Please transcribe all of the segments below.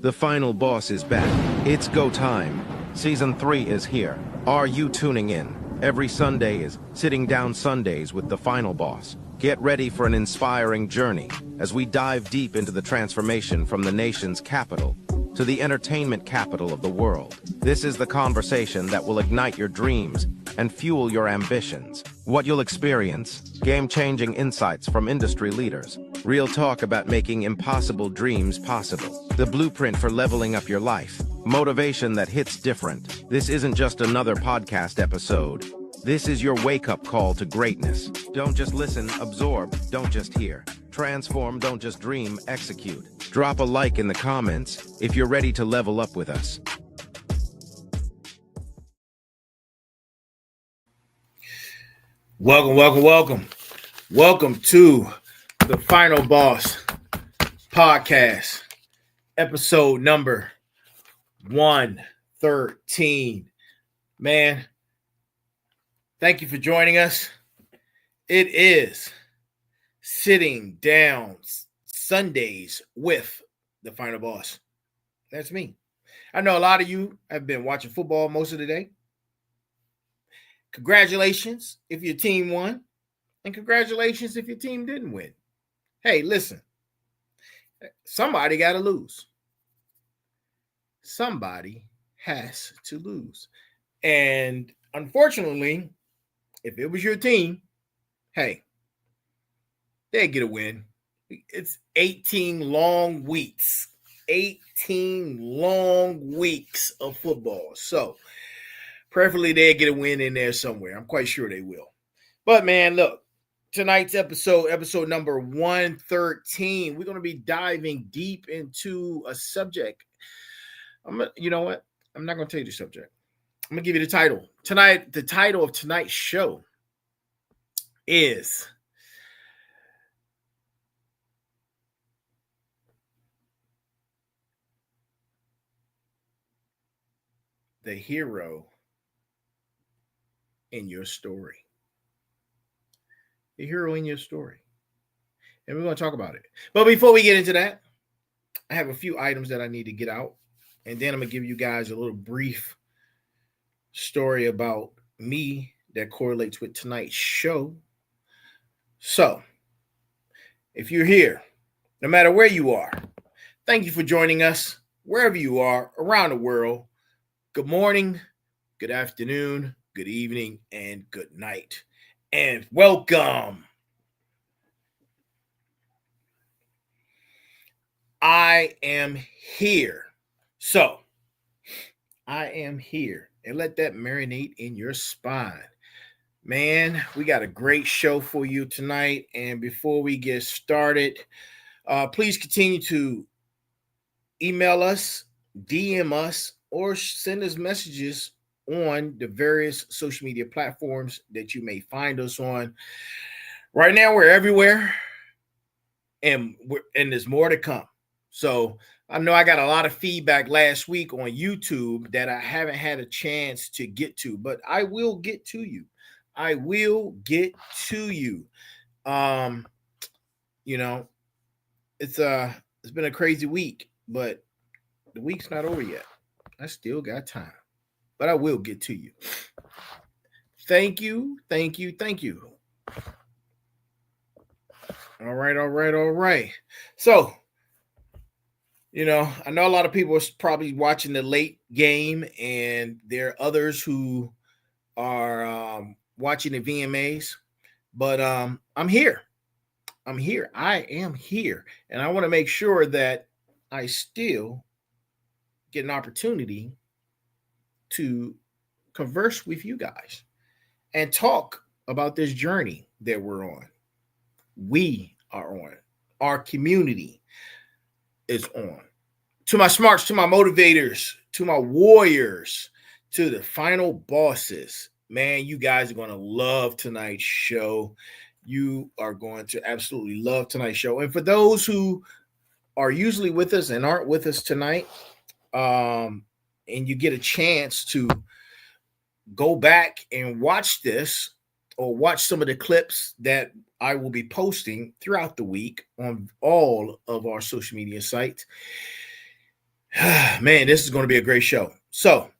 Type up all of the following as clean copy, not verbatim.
The Final Boss is back. It's go time. Season 3 is here. Are you tuning in? Every Sunday is Sitting Down Sundays with the Final Boss. Get ready for an inspiring journey as we dive deep into the transformation from the nation's capital to the entertainment capital of the world. This is the conversation that will ignite your dreams and fuel your ambitions. What you'll experience: game-changing insights from industry leaders, real talk about making impossible dreams possible, the blueprint for leveling up your life, motivation that hits different. This isn't just another podcast episode. This is your wake-up call to greatness. Don't just listen, absorb, don't just hear. Transform, don't just dream, execute. Drop a like in the comments if you're ready to level up with us. Welcome to the Final Boss podcast, episode number 113. Man, thank you for joining us. It is Sitting Down Sundays with the Final Boss. That's me. I know a lot of you have been watching football most of the day. Congratulations if your team won, and congratulations if your team didn't win. Hey, listen, somebody got to lose. Somebody has to lose. And unfortunately, if it was your team, hey, they'd get a win. It's 18 long weeks. 18 long weeks of football. So, preferably they'd get a win in there somewhere. I'm quite sure they will. But, man, look, tonight's episode number 113, we're going to be diving deep into a subject. You know what? I'm not going to tell you the subject. I'm going to give you the title. Tonight, the title of tonight's show is The Hero in Your Story. The hero in your story. And we're going to talk about it. But before we get into that, I have a few items that I need to get out. And then I'm going to give you guys a little brief story about me that correlates with tonight's show. So, if you're here, no matter where you are, thank you for joining us, wherever you are around the world. Good morning, good afternoon, good evening, and good night. And welcome. I am here. So, I am here. And let that marinate in your spine. Man, we got a great show for you tonight. And before we get started, please continue to email us, DM us, or send us messages on the various social media platforms that you may find us on. Right now, we're everywhere, and there's more to come. So I know I got a lot of feedback last week on YouTube that I haven't had a chance to get to, but I will get to you. I will get to you. You know, it's been a crazy week, but the week's not over yet. I still got time, but I will get to you. Thank you. All right. So, I know a lot of people are probably watching the late game, and there are others who are watching the VMAs, but I'm here. I am here, and I want to make sure that I still get an opportunity to converse with you guys and talk about this journey that we're on. We are on. Our community is on. To my smarts, to my motivators, to my warriors, to the final bosses, man, you guys are going to love tonight's show. You are going to absolutely love tonight's show. And for those who are usually with us and aren't with us tonight, and you get a chance to go back and watch this or watch some of the clips that I will be posting throughout the week on all of our social media sites. Man, this is going to be a great show. So,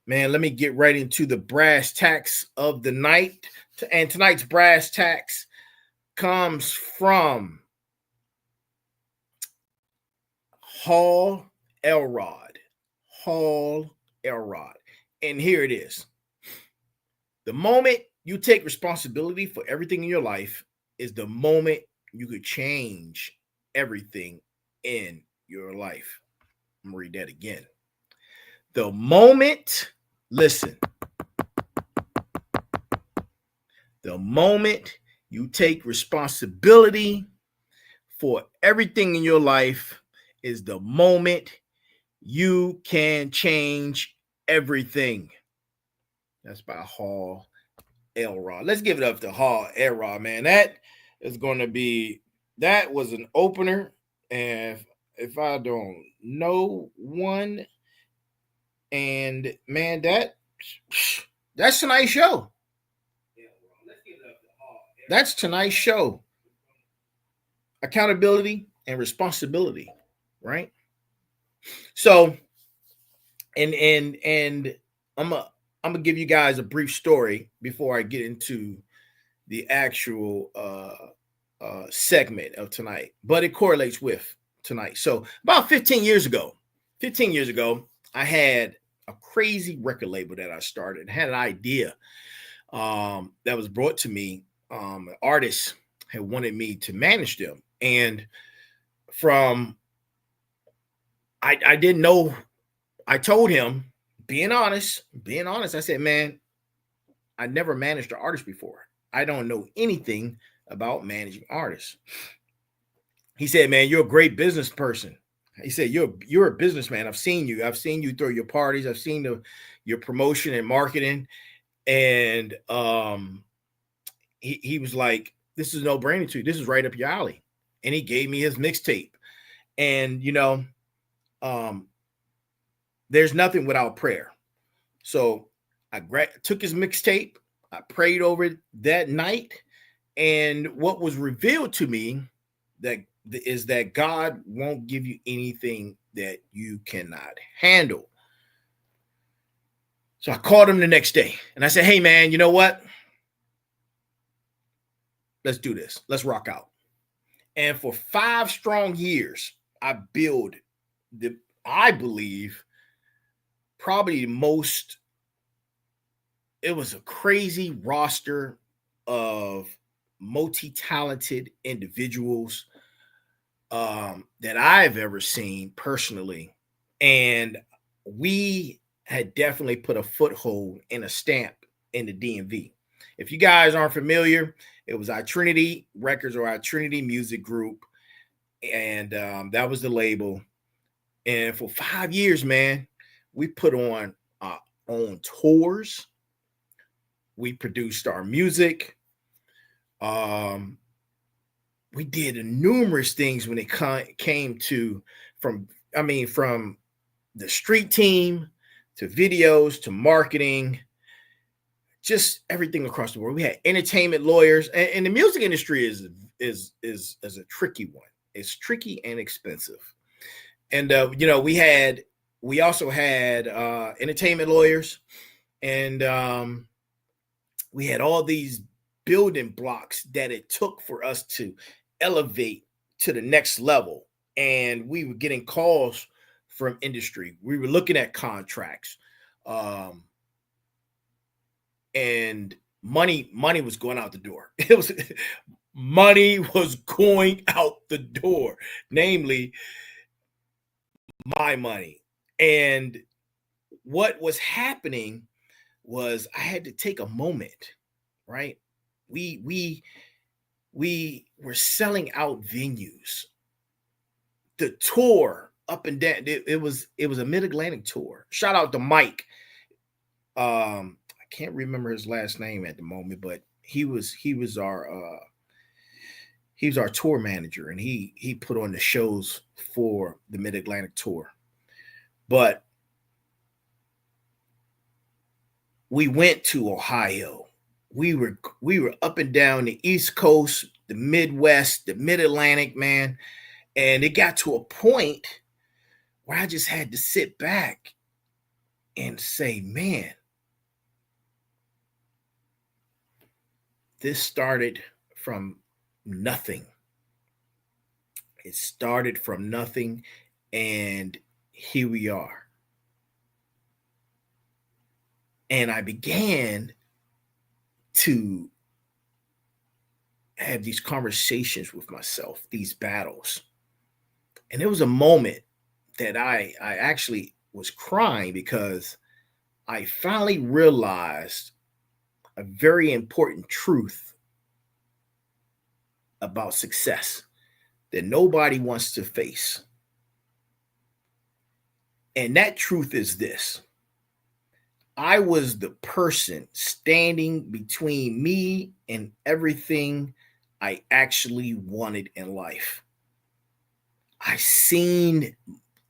man, let me get right into the brass tacks of the night. And tonight's brass tacks comes from Hall Elrod. Hall Elrod. And here it is. The moment you take responsibility for everything in your life is the moment you could change everything in your life. I'm going to read that again. The moment, listen, the moment you take responsibility for everything in your life is the moment you can change everything. That's by Hall Elrod. Let's give it up to Hall Elrod, man. That was an opener. And if I don't know one, and man, that's tonight's show. That's tonight's show. Accountability and responsibility, right? So, and I'm gonna give you guys a brief story before I get into the actual segment of tonight, but it correlates with tonight. So, about 15 years ago, I had a crazy record label that I started. I had an idea that was brought to me. An artist had wanted me to manage them, and I didn't know. I told him, being honest, I said, man, I never managed an artist before. I don't know anything about managing artists. He said, man, you're a great business person. He said, you're a businessman. I've seen you throw your parties. I've seen your promotion and marketing. And he was like, this is no brainer to you. This is right up your alley. And he gave me his mixtape. And, there's nothing without prayer. So I took his mixtape. I prayed over it that night. And what was revealed to me is that God won't give you anything that you cannot handle. So I called him the next day and I said, hey, man, you know what? Let's do this. Let's rock out. And for 5 strong years, I built I believe, probably the most, it was a crazy roster of multi-talented individuals that I've ever seen personally. And we had definitely put a foothold and a stamp in the DMV. If you guys aren't familiar, it was our Trinity Records or our Trinity Music Group. And that was the label. And for 5 years, man, we put on our own tours. We produced our music. We did numerous things when it came to from the street team to videos to marketing, just everything across the world. We had entertainment lawyers, and the music industry is a tricky one. It's tricky and expensive. And we also had entertainment lawyers, and we had all these building blocks that it took for us to elevate to the next level. And we were getting calls from industry. We were looking at contracts, and money was going out the door. Money was going out the door, namely my money. And what was happening was I had to take a moment, right? We were selling out venues. The tour up and down, it was a Mid-Atlantic tour. Shout out to Mike. I can't remember his last name at the moment, but he was our tour manager, and he put on the shows for the Mid-Atlantic tour. But we went to Ohio. We were up and down the East Coast, the Midwest, the Mid-Atlantic, man. And it got to a point where I just had to sit back and say, man, this started from nothing. It started from nothing, and here we are. And I began to have these conversations with myself, these battles. And there was a moment that I actually was crying because I finally realized a very important truth about success that nobody wants to face. And that truth is this: I was the person standing between me and everything I actually wanted in life. I seen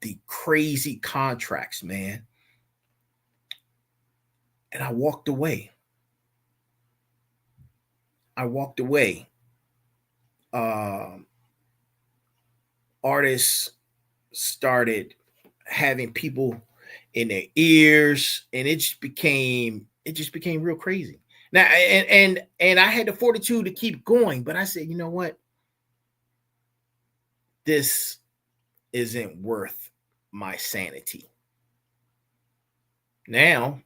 the crazy contracts, man. And I walked away. Artists started having people in their ears, and it just became real crazy. Now, and I had the fortitude to keep going, but I said, you know what? This isn't worth my sanity. Now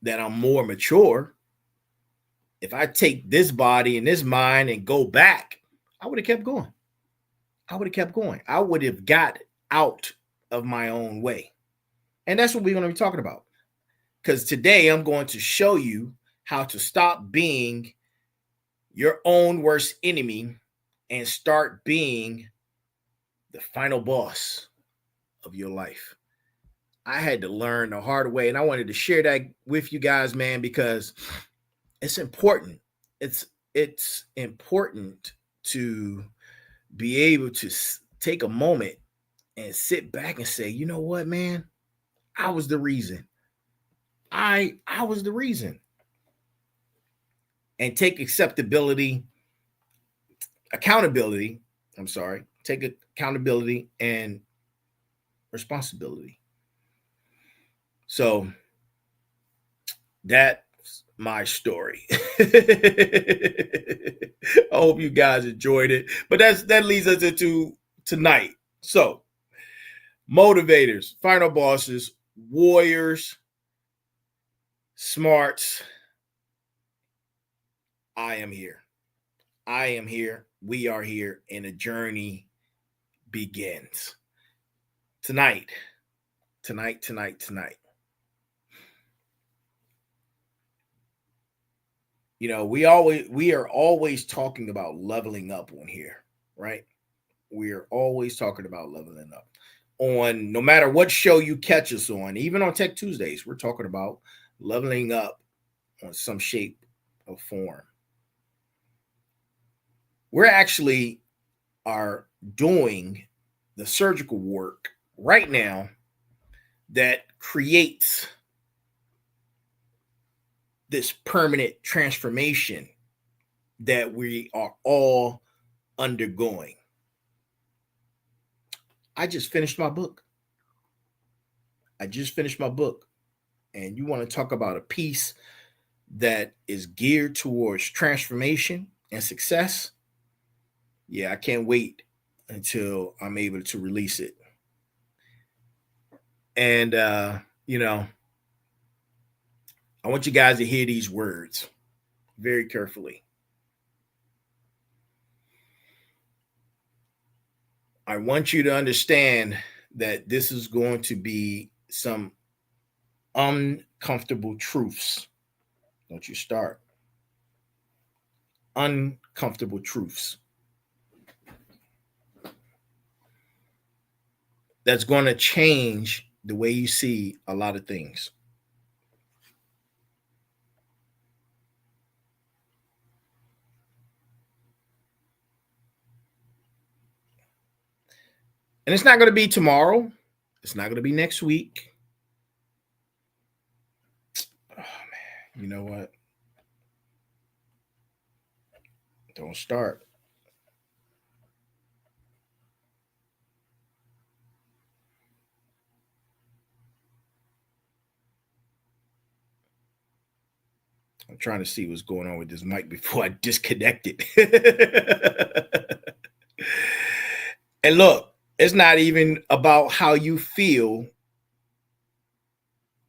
that I'm more mature, if I take this body and this mind and go back, I would have kept going. I would have got out of my own way. And that's what we're going to be talking about. Because today I'm going to show you how to stop being your own worst enemy and start being the final boss of your life. I had to learn the hard way, and I wanted to share that with you guys, man, because it's important. It's important to be able to take a moment and sit back and say, you know what, man? I was the reason. I was the reason. And take accountability. Take accountability and responsibility. So that's my story. I hope you guys enjoyed it. But that leads us into tonight. So, motivators, final bosses, warriors, smarts. I am here. We are here, and the journey begins tonight. You know, we are always talking about leveling up on here, right? We are always talking about leveling up on no matter what show you catch us on, even on Tech Tuesdays, we're talking about leveling up on some shape or form. We're actually are doing the surgical work right now that creates this permanent transformation that we are all undergoing. I just finished my book. And you want to talk about a piece that is geared towards transformation and success? Yeah, I can't wait until I'm able to release it. And, you know, I want you guys to hear these words very carefully. I want you to understand that this is going to be some uncomfortable truths. Don't you start. Uncomfortable truths. That's going to change the way you see a lot of things. And it's not going to be tomorrow. It's not going to be next week. Oh, man. You know what? Don't start. I'm trying to see what's going on with this mic before I disconnect it. And look, it's not even about how you feel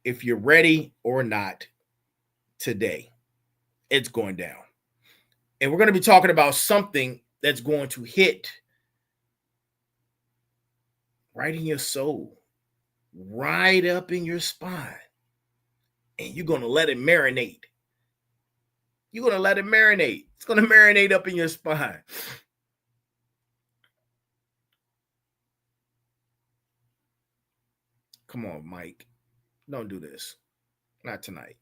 if you're ready or not today. It's going down. And we're going to be talking about something that's going to hit right in your soul, right up in your spine. And you're going to let it marinate. You're going to let it marinate. It's going to marinate up in your spine. Come on, Mike. Don't do this. Not tonight.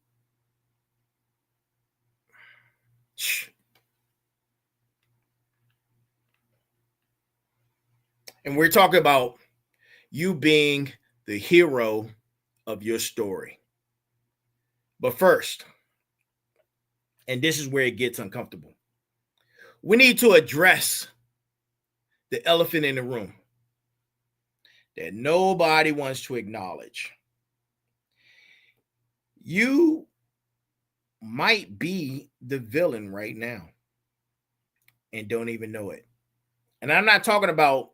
Shh. And we're talking about you being the hero of your story. But first, and this is where it gets uncomfortable, we need to address the elephant in the room that nobody wants to acknowledge. You might be the villain right now and don't even know it. And I'm not talking about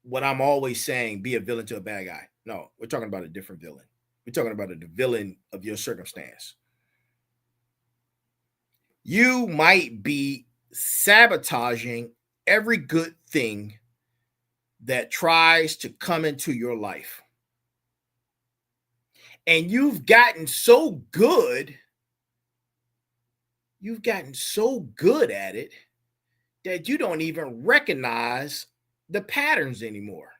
what I'm always saying, be a villain to a bad guy. No, we're talking about a different villain. We're talking about the villain of your circumstance. You might be sabotaging every good thing that tries to come into your life. And you've gotten so good at it that you don't even recognize the patterns anymore.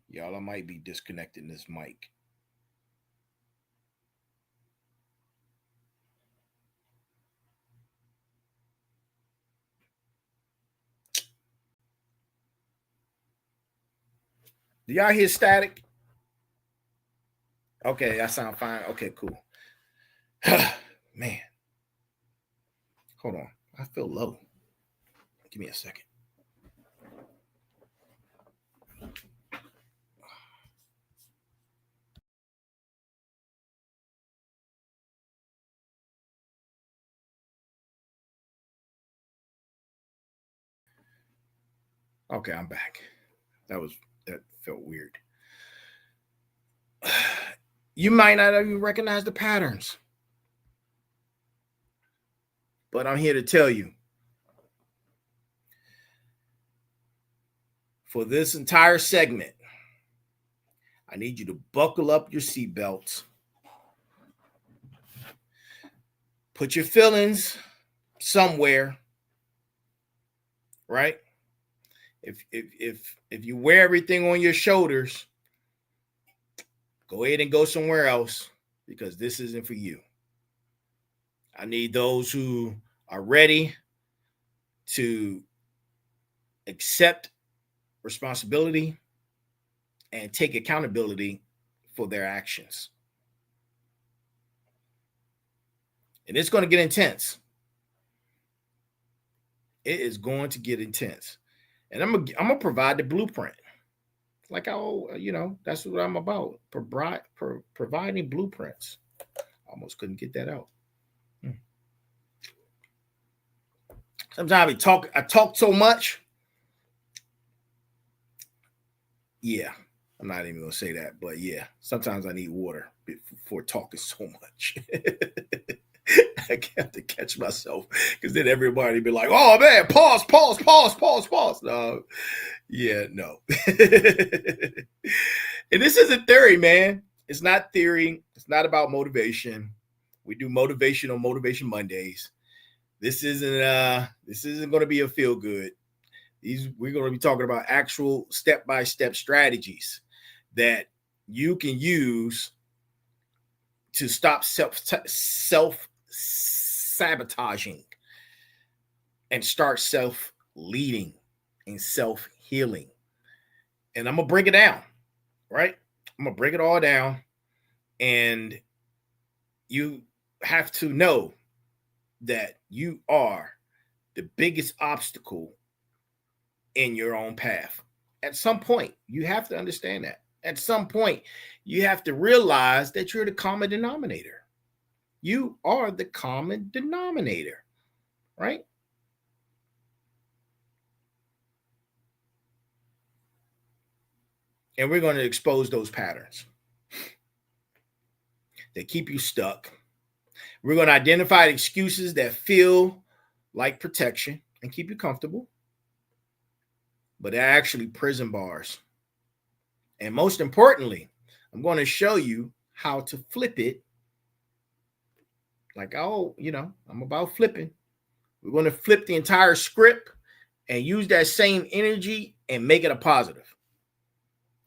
Y'all, I might be disconnecting this mic. Do y'all hear static? Okay, that sounds fine. Okay, cool. Man. Hold on. I feel low. Give me a second. Okay, I'm back. That felt weird. You might not even recognize the patterns. But I'm here to tell you, for this entire segment, I need you to buckle up your seatbelts, put your feelings somewhere, right? If you wear everything on your shoulders, go ahead and go somewhere else, because this isn't for you. I need those who are ready to accept responsibility and take accountability for their actions. And it's going to get intense. It is going to get intense. And I'm gonna provide the blueprint. Like that's what I'm about. Providing blueprints. Almost couldn't get that out. Sometimes I talk so much. Yeah, I'm not even gonna say that, but yeah, sometimes I need water before talking so much. I have to catch myself, because then everybody be like, "Oh man, pause." No, yeah, no. And this isn't theory, man. It's not theory. It's not about motivation. We do motivation on Motivation Mondays. This isn't going to be a feel good. We're going to be talking about actual step-by-step strategies that you can use to stop self-sabotaging and start self-leading and self-healing. And I'm going to break it down, right? I'm going to break it all down. And you have to know that you are the biggest obstacle in your own path. At some point, you have to understand that. At some point, you have to realize that you're the common denominator. You are the common denominator, right? And we're going to expose those patterns that keep you stuck. We're going to identify excuses that feel like protection and keep you comfortable, but they're actually prison bars. And most importantly, I'm going to show you how to flip it. Like, oh, I'm about flipping. We're going to flip the entire script and use that same energy and make it a positive.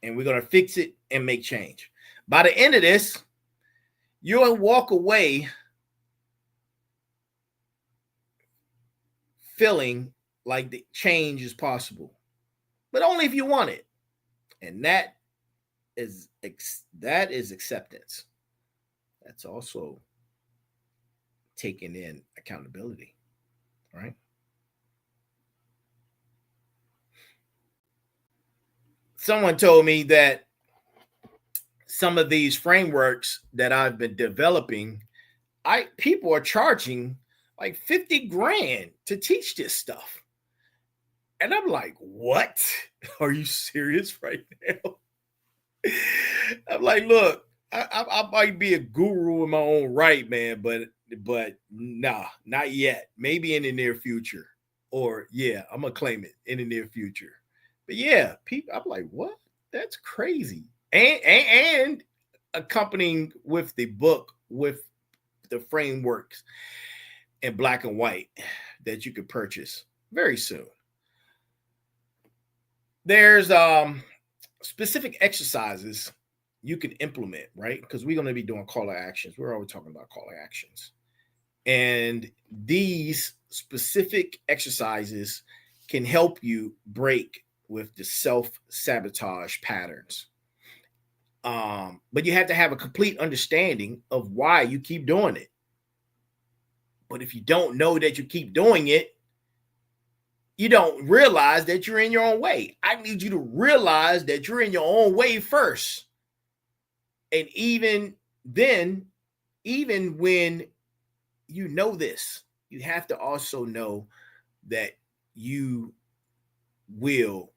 And we're going to fix it and make change. By the end of this, you'll walk away feeling like the change is possible, but only if you want it. And that is acceptance. That's also taking in accountability, right? Someone told me that some of these frameworks that I've been developing, people are charging like 50 grand to teach this stuff. And I'm like, what? Are you serious right now? I'm like, look, I might be a guru in my own right, man, but nah, not yet. Maybe in the near future. Or yeah, I'm gonna claim it in the near future. But yeah, people, I'm like, what? That's crazy. And accompanying with the book with the frameworks in black and white that you could purchase very soon. There's specific exercises you can implement, right? Because we're going to be doing call to actions. We're always talking about call to actions. And these specific exercises can help you break with the self-sabotage patterns. But you have to have a complete understanding of why you keep doing it. But if you don't know that you keep doing it, you don't realize that you're in your own way. I need you to realize that you're in your own way first. And even then, even when you know this, you have to also know that you will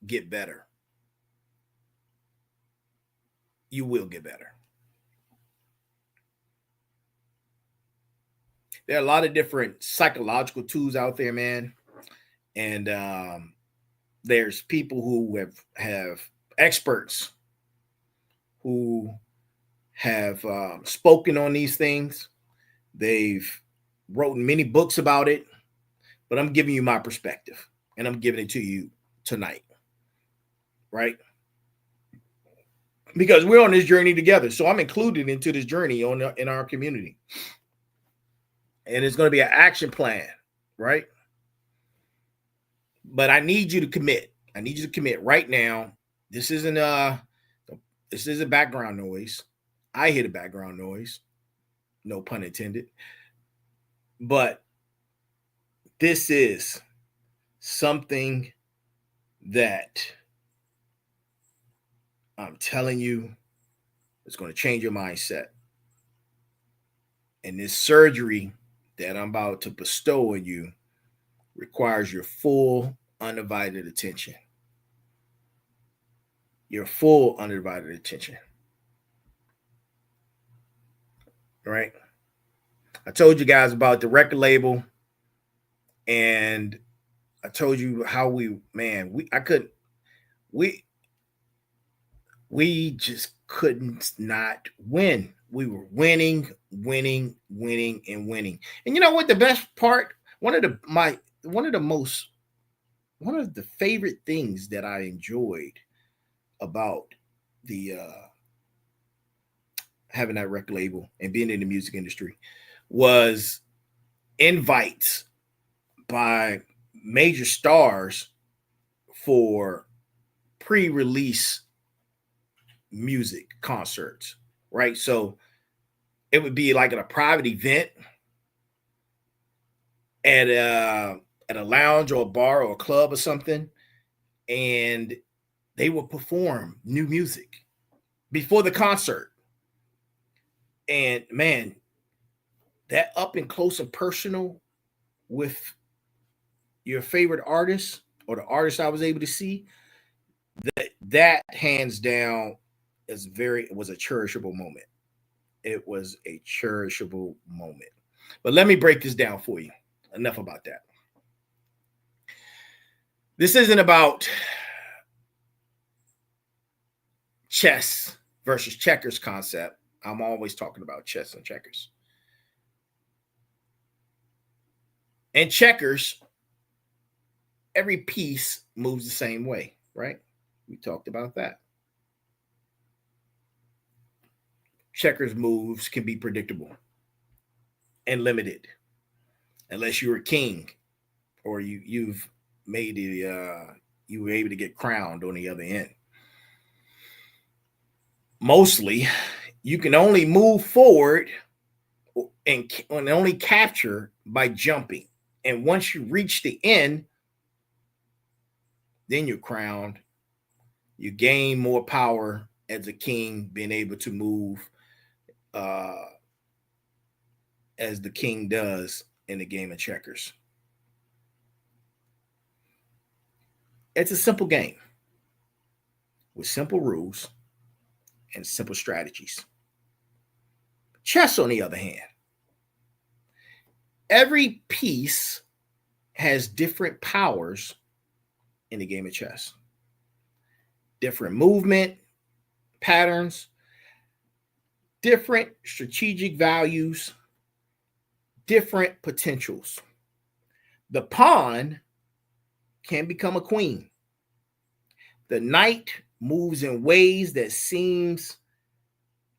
get better. You will get better. There are a lot of different psychological tools out there, man. And there's people who have experts who have spoken on these things. They've written many books about it, but I'm giving you my perspective and I'm giving it to you tonight, right? Because we're on this journey together. So I'm included into this journey in our community. And it's going to be an action plan, right? But I need you to commit. I need you to commit right now. This isn't background noise. I hear the background noise. No pun intended. But this is something that I'm telling you is going to change your mindset. And this surgery that I'm about to bestow on you requires your full, undivided attention. Your full, undivided attention. Right? I told you guys about the record label, and I told you how we just couldn't not win. We were winning. And you know what? The best part, one of the favorite things that I enjoyed about the having that record label and being in the music industry was invites by major stars for pre-release music concerts, right? So it would be like at a private event at a lounge or a bar or a club or something, and they would perform new music before the concert. And man, that up and close and personal with your favorite artist or the artist I was able to see, that hands down was a cherishable moment. It was a cherishable moment. But let me break this down for you. Enough about that. This isn't about chess versus checkers concept. I'm always talking about chess and checkers. And checkers, every piece moves the same way, right? We talked about that. Checkers moves can be predictable and limited, unless you're a king or you've made it. You were able to get crowned on the other end. Mostly, you can only move forward and only capture by jumping. And once you reach the end, then you're crowned. You gain more power as a king, being able to move as the king does in the game of checkers. It's a simple game with simple rules and simple strategies. Chess, on the other hand, every piece has different powers in the game of chess. Different movement patterns, different strategic values, different potentials. The pawn can become a queen. The knight moves in ways that seems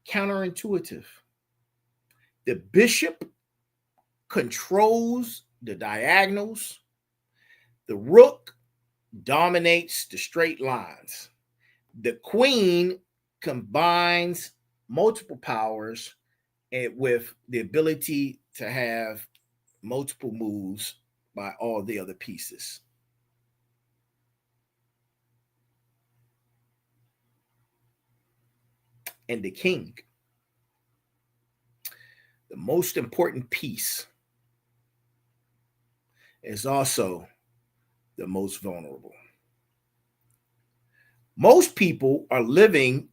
counterintuitive. The bishop controls the diagonals. The rook dominates the straight lines. The queen combines multiple powers and with the ability to have multiple moves by all the other pieces. And the king, the most important piece, is also the most vulnerable. Most people are living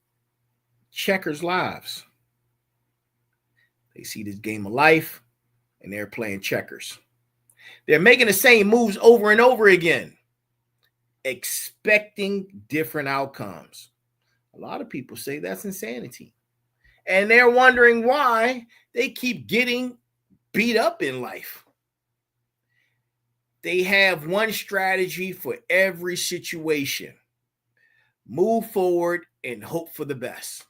checkers lives. They see this game of life and they're playing checkers. They're making the same moves over and over again, expecting different outcomes. A lot of people say that's insanity. And they're wondering why they keep getting beat up in life. They have one strategy for every situation. Move forward and hope for the best.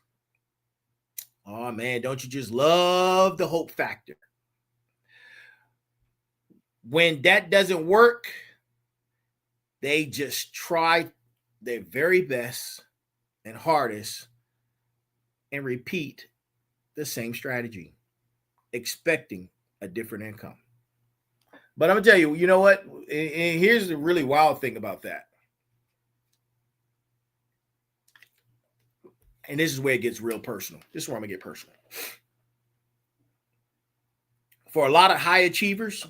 Oh man, don't you just love the hope factor? When that doesn't work, they just try their very best and hardest and repeat the same strategy, expecting a different income. But I'm gonna tell you, you know what? And here's the really wild thing about that. And this is where it gets real personal. This is where I'm gonna get personal. For a lot of high achievers,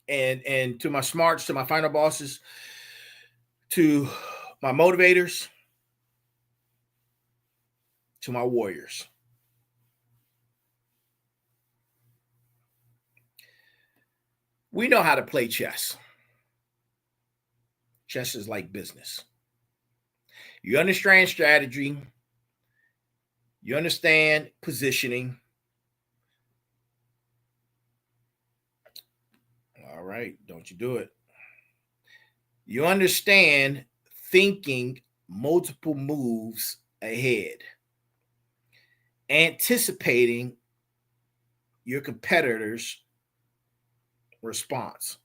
and to my smarts, to my final bosses, to my motivators, to my warriors, we know how to play chess. Chess is like business. You understand strategy. You understand positioning. All right, don't you do it. You understand thinking multiple moves ahead, anticipating your competitor's response.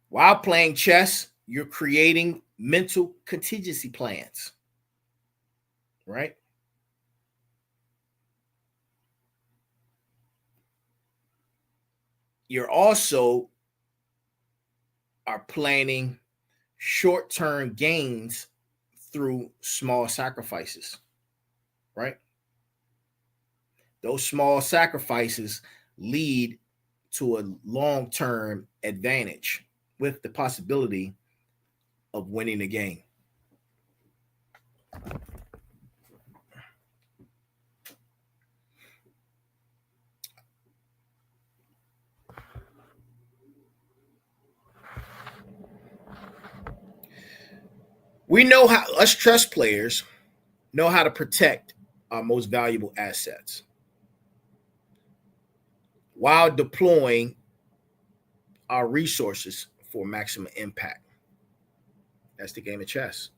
While playing chess, you're creating mental contingency plans, right? You're also are planning short-term gains through small sacrifices, right? Those small sacrifices lead to a long-term advantage with the possibility of winning the game. We know how, us chess players know how to protect our most valuable assets while deploying our resources for maximum impact. That's the game of chess.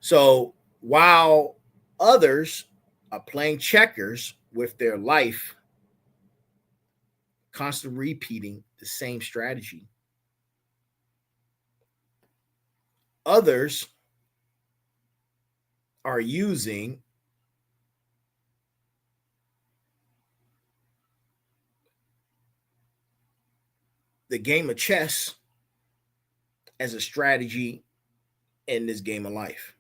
So while others are playing checkers with their life, constantly repeating the same strategy, others are using the game of chess as a strategy in this game of life.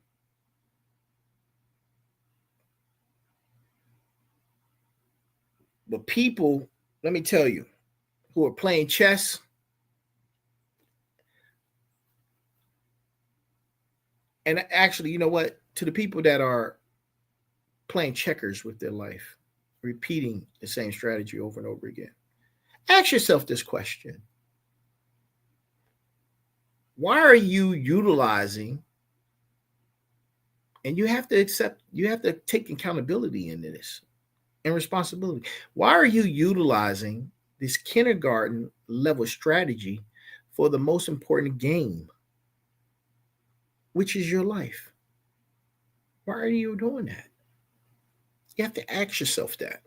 But people, let me tell you, who are playing chess, and actually, you know what? To the people that are playing checkers with their life, repeating the same strategy over and over again, ask yourself this question. Why are you utilizing, and you have to take accountability into this and responsibility. Why are you utilizing this kindergarten level strategy for the most important game, which is your life? Why are you doing that? You have to ask yourself that.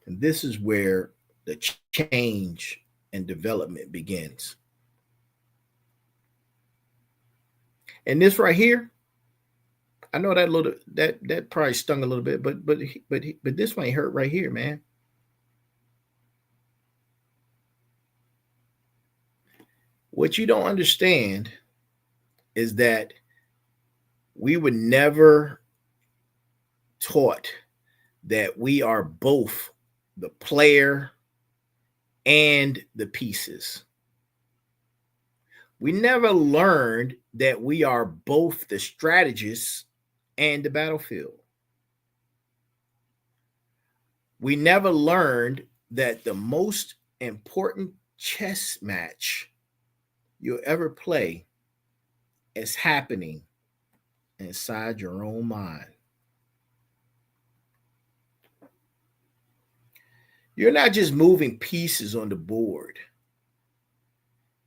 And this is where the change and development begins. And this right here, I know that probably stung a little bit, but this one hurt right here, man. What you don't understand is that we were never taught that we are both the player and the pieces. We never learned that we are both the strategists and the battlefield. We never learned that the most important chess match you'll ever play is happening inside your own mind. You're not just moving pieces on the board.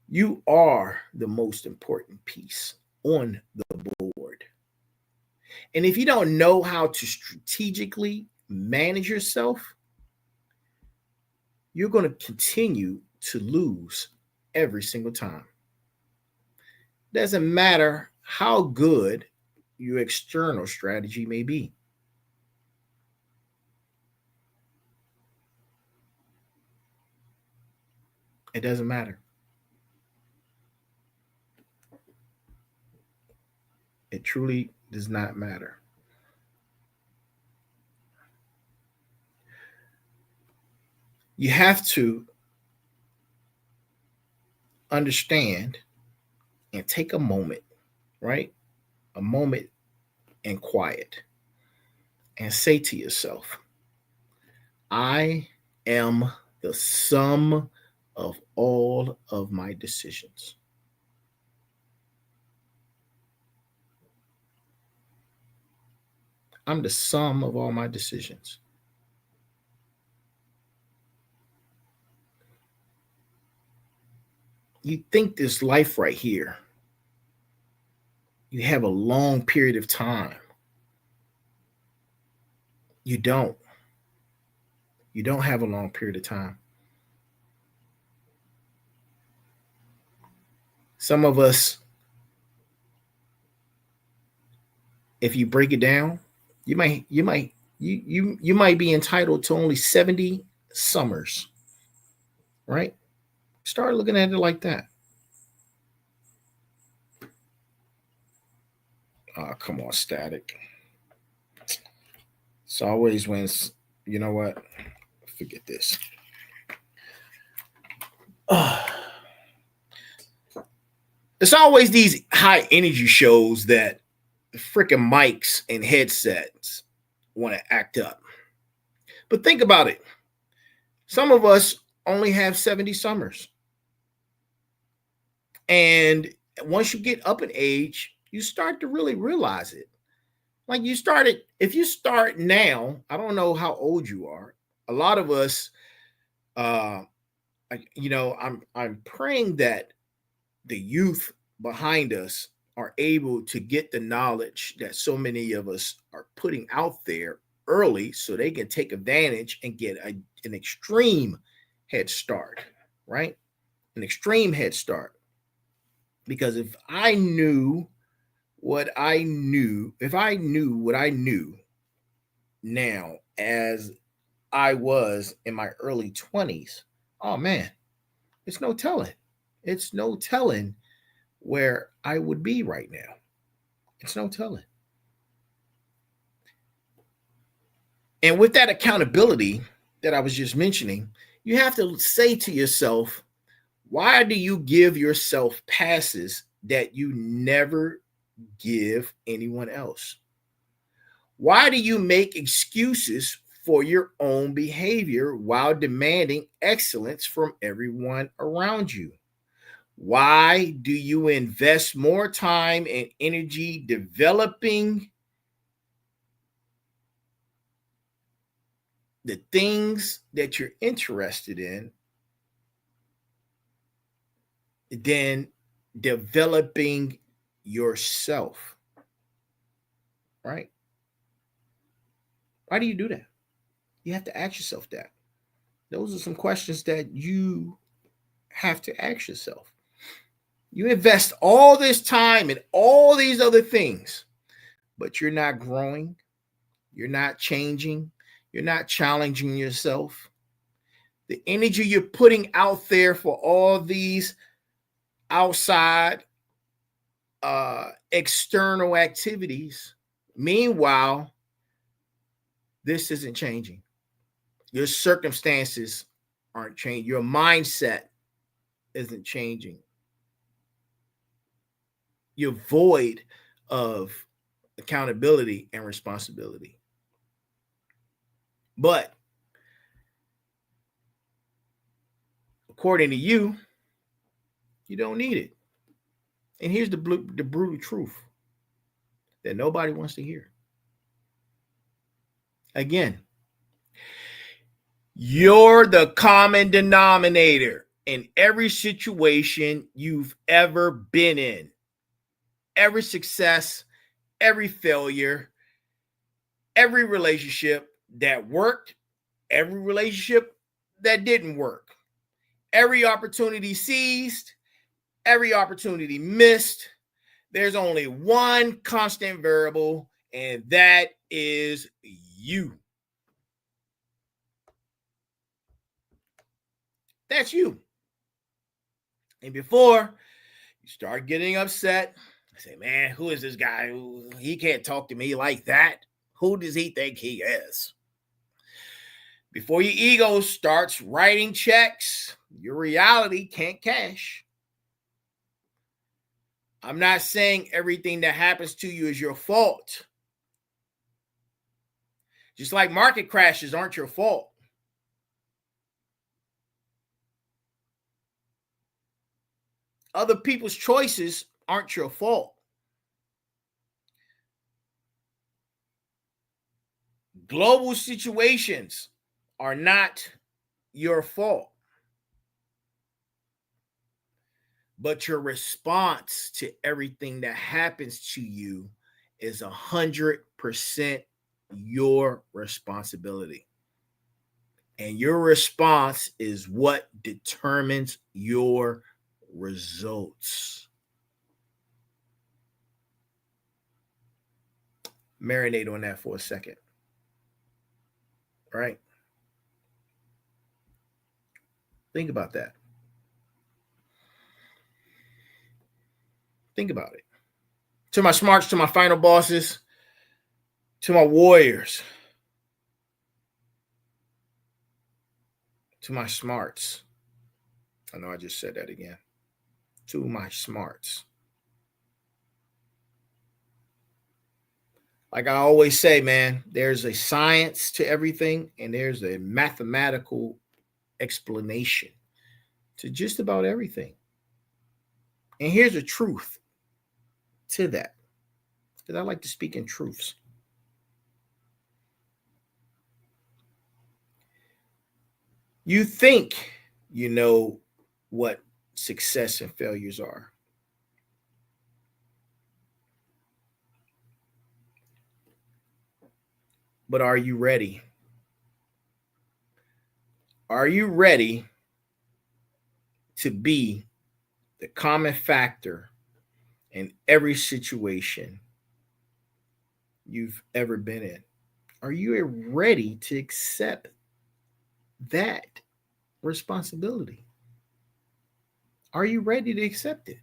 You are the most important piece on the board. And if you don't know how to strategically manage yourself, you're going to continue to lose every single time. Doesn't matter how good your external strategy may be. It doesn't matter. It truly does not matter. You have to understand and take a moment, right? A moment in quiet and say to yourself, I am the sum of all of my decisions. I'm the sum of all my decisions. You think this life right here, you have a long period of time. You don't. You don't have a long period of time. Some of us, if you break it down, you might be entitled to only 70 summers, right? Start looking at it like that. Oh, come on, static. It's always when you know what? Forget this. It's always these high energy shows that the freaking mics and headsets want to act up. But think about it. Some of us only have 70 summers. And once you get up in age, you start to really realize it. Like if you start now, I don't know how old you are. A lot of us, I'm praying that the youth behind us are able to get the knowledge that so many of us are putting out there early so they can take advantage and get an extreme head start, right? An extreme head start. Because if I knew what I knew now as I was in my early 20s, oh man, it's no telling. It's no telling where I would be right now. It's no telling. And with that accountability that I was just mentioning, you have to say to yourself, why do you give yourself passes that you never give anyone else? Why do you make excuses for your own behavior while demanding excellence from everyone around you? Why do you invest more time and energy developing the things that you're interested in than developing yourself? Right? Why do you do that? You have to ask yourself that. Those are some questions that you have to ask yourself. You invest all this time in all these other things, but you're not growing. You're not changing. You're not challenging yourself. The energy you're putting out there for all these outside external activities, meanwhile, this isn't changing. Your circumstances aren't changing. Your mindset isn't changing. You're void of accountability and responsibility. But according to you, you don't need it. And here's the brutal truth that nobody wants to hear. Again, you're the common denominator in every situation you've ever been in. Every success, every failure, every relationship that worked, every relationship that didn't work, every opportunity seized, every opportunity missed. There's only one constant variable, and that is you. That's you. And before you start getting upset, I say, man, who is this guy? He can't talk to me like that. Who does he think he is? Before your ego starts writing checks, your reality can't cash. I'm not saying everything that happens to you is your fault. Just like market crashes aren't your fault. Other people's choices aren't your fault. Global situations are not your fault. But your response to everything that happens to you is 100% your responsibility. And your response is what determines your results. Marinate on that for a second. Right? Think about that. Think about it. To my smarts, to my final bosses, to my warriors, to my smarts. I know I just said that again. To my smarts. Like I always say, man, there's a science to everything and there's a mathematical explanation to just about everything. And here's the truth to that, because I like to speak in truths. You think you know what success and failures are. But are you ready? Are you ready to be the common factor in every situation you've ever been in? Are you ready to accept that responsibility? Are you ready to accept it?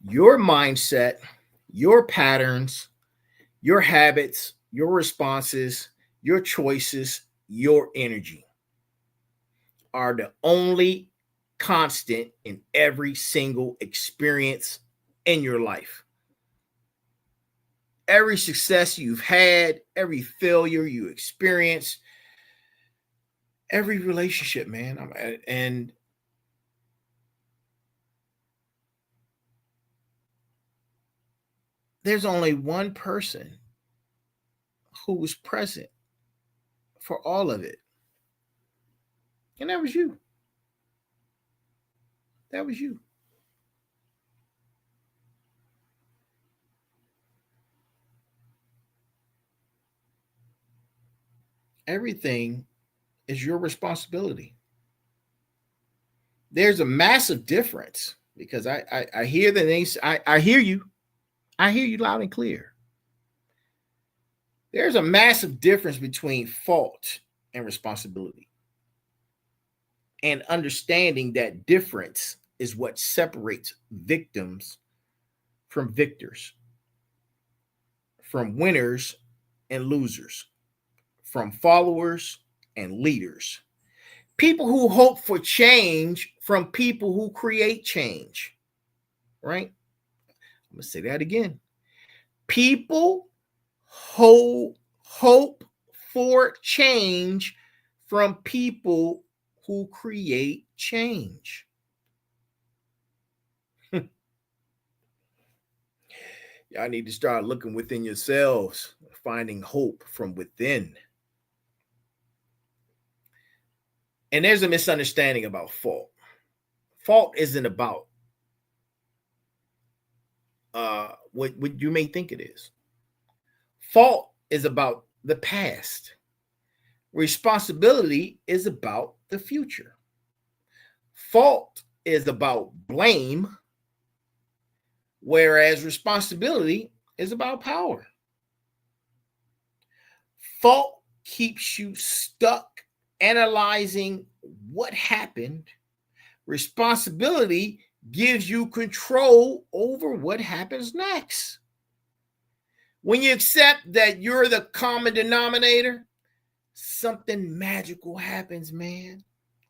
Your mindset, your patterns, your habits, your responses, your choices, your energy are the only constant in every single experience in your life. Every success you've had, every failure you experienced, every relationship, man. And there's only one person who was present for all of it. And that was you. That was you. Everything is your responsibility. There's a massive difference because I hear the names. I hear you. I hear you loud and clear. There's a massive difference between fault and responsibility. And understanding that difference is what separates victims from victors, from winners and losers, from followers and leaders. People who hope for change from people who create change, right? I'm going to say that again. People hope for change from people who create change. Y'all need to start looking within yourselves, finding hope from within. And there's a misunderstanding about fault. Fault isn't about what you may think it is. Fault is about the past. Responsibility is about the future. Fault is about blame, whereas responsibility is about power. Fault keeps you stuck analyzing what happened. Responsibility gives you control over what happens next. When you accept that you're the common denominator, something magical happens, man.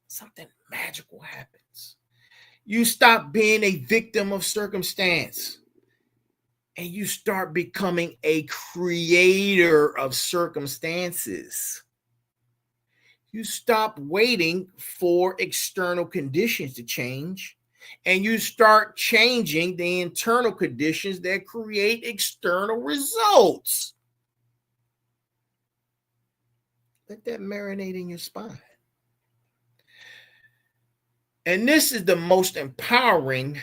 Something magical happens. You stop being a victim of circumstance and you start becoming a creator of circumstances. You stop waiting for external conditions to change, and you start changing the internal conditions that create external results. Let that marinate in your spine. And this is the most empowering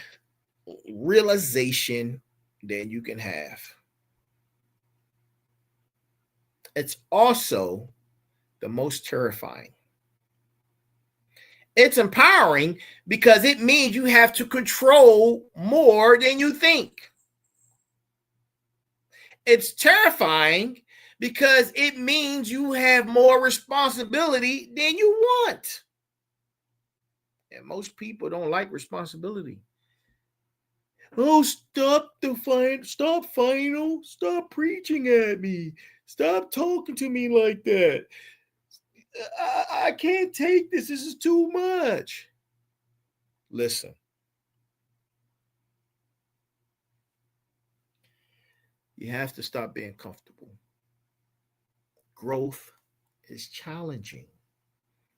realization that you can have. It's also the most terrifying. It's empowering because it means you have to control more than you think. It's terrifying because it means you have more responsibility than you want. And most people don't like responsibility. Oh, stop final, stop preaching at me. Stop talking to me like that. I can't take this. This is too much. Listen. You have to stop being comfortable. Growth is challenging.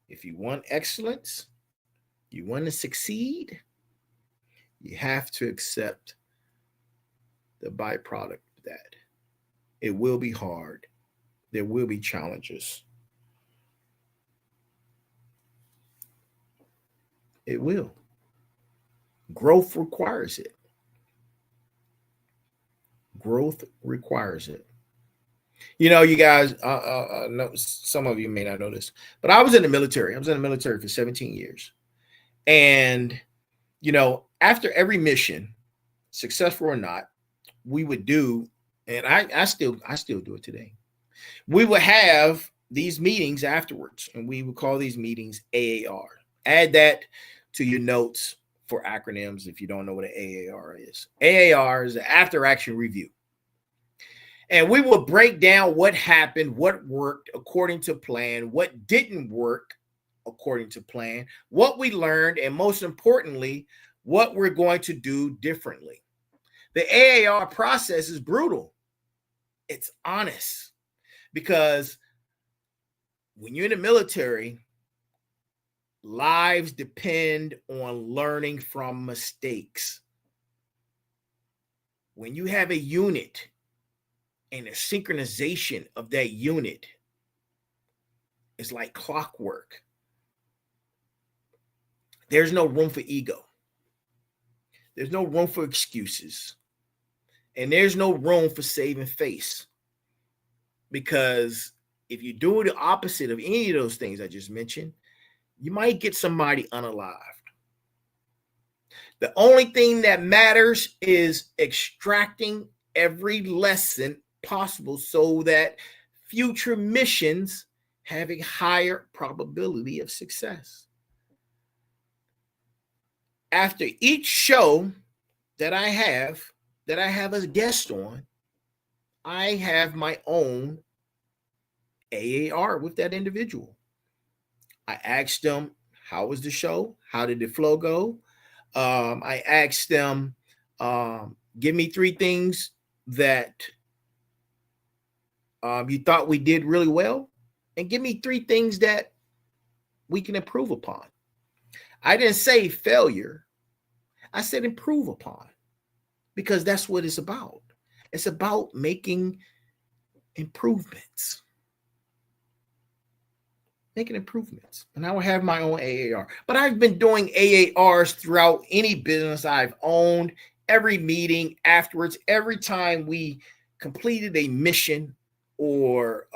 If you want excellence, you want to succeed, you have to accept the byproduct of that. It will be hard. There will be challenges. It will. Growth requires it. Growth requires it. You know, you guys, know, some of you may not know this, but I was in the military. I was in the military for 17 years. And, you know, after every mission, successful or not, we would do, and I still do it today. We would have these meetings afterwards, and we would call these meetings AAR. Add that to your notes for acronyms if you don't know what an AAR is. AAR is an after action review. And we will break down what happened, what worked according to plan, what didn't work according to plan, what we learned, and most importantly, what we're going to do differently. The AAR process is brutal. It's honest, because when you're in the military, lives depend on learning from mistakes. When you have a unit and a synchronization of that unit is like clockwork, there's no room for ego. There's no room for excuses. And there's no room for saving face. Because if you do the opposite of any of those things I just mentioned, you might get somebody unalived. The only thing that matters is extracting every lesson possible so that future missions have a higher probability of success. After each show that I have a guest on, I have my own AAR with that individual. I asked them, how was the show? How did the flow go? I asked them, give me 3 things that you thought we did really well, and give me 3 things that we can improve upon. I didn't say failure. I said improve upon, because that's what it's about. It's about making improvements. Making improvements. And I will have my own AAR. But I've been doing AARs throughout any business I've owned, every meeting afterwards, every time we completed a mission or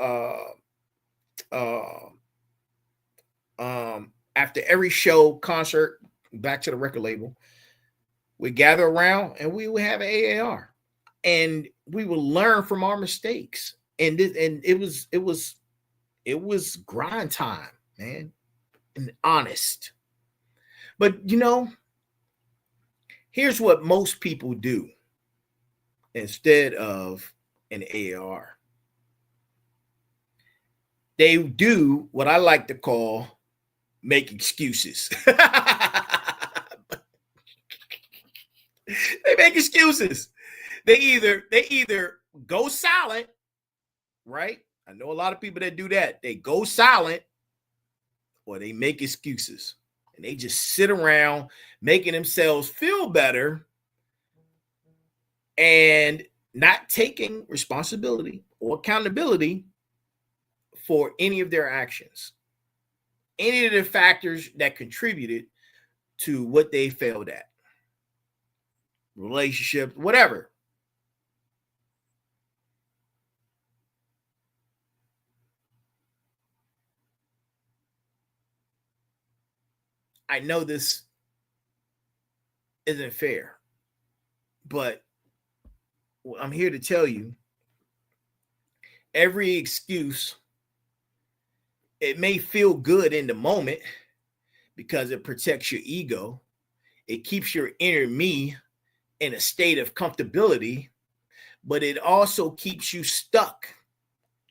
after every show, concert, back to the record label, we gather around and we would have an AAR, and we will learn from our mistakes. And it was grind time, man, and honest. But you know, here's what most people do instead of an AAR. They do what I like to call make excuses. They make excuses. They either go silent, right? I know a lot of people that do that. They go silent, or they make excuses. And they just sit around making themselves feel better and not taking responsibility or accountability for any of their actions, any of the factors that contributed to what they failed at. Relationship, whatever. I know this isn't fair, but I'm here to tell you, every excuse, it may feel good in the moment because it protects your ego. It keeps your inner me in a state of comfortability, but it also keeps you stuck.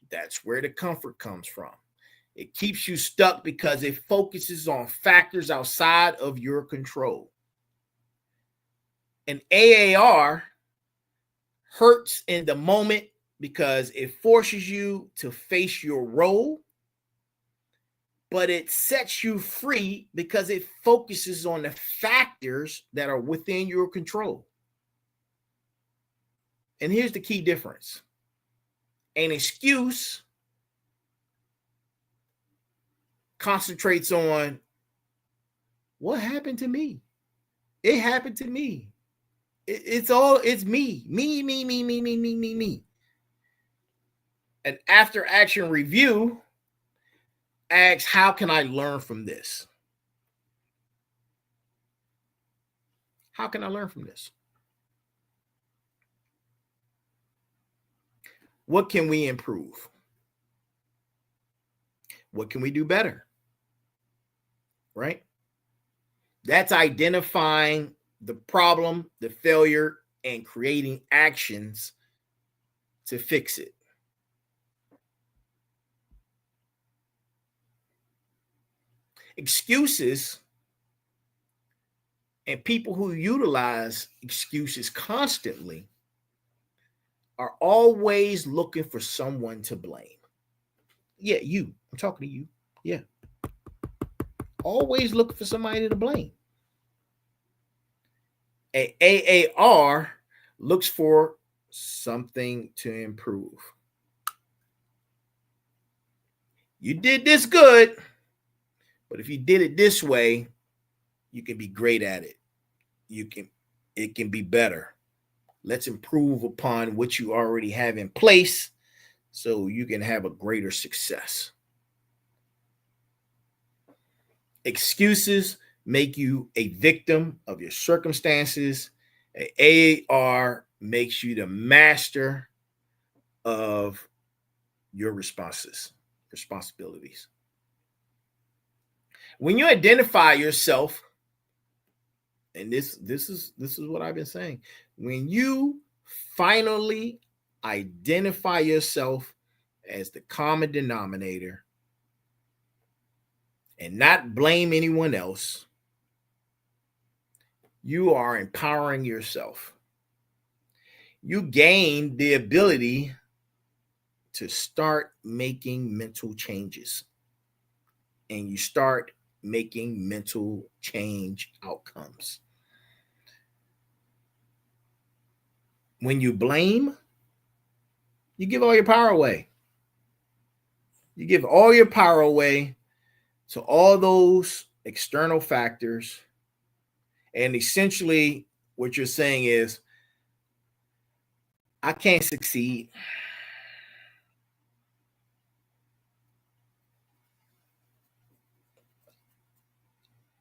That's where the comfort comes from. It keeps you stuck because it focuses on factors outside of your control. An AAR hurts in the moment because it forces you to face your role, but it sets you free because it focuses on the factors that are within your control. And here's the key difference. An excuse concentrates on what happened to me. It happened to me. It's me. An after action review asks, how can I learn from this? How can I learn from this? What can we improve? What can we do better? Right? That's identifying the problem, the failure, and creating actions to fix it. Excuses and people who utilize excuses constantly are always looking for someone to blame. Yeah, you. I'm talking to you. Yeah. Always looking for somebody to blame. An AAR looks for something to improve. You did this good, but if you did it this way, you can be great at it. It can be better. Let's improve upon what you already have in place so you can have a greater success. Excuses make you a victim of your circumstances. An AAR makes you the master of your responsibilities. When you identify yourself, and this is what I've been saying, when you finally identify yourself as the common denominator and not blame anyone else, you are empowering yourself. You gain the ability to start making mental changes, and you start making mental change outcomes. When you blame, you give all your power away. You give all your power away to all those external factors. And essentially, what you're saying is, I can't succeed.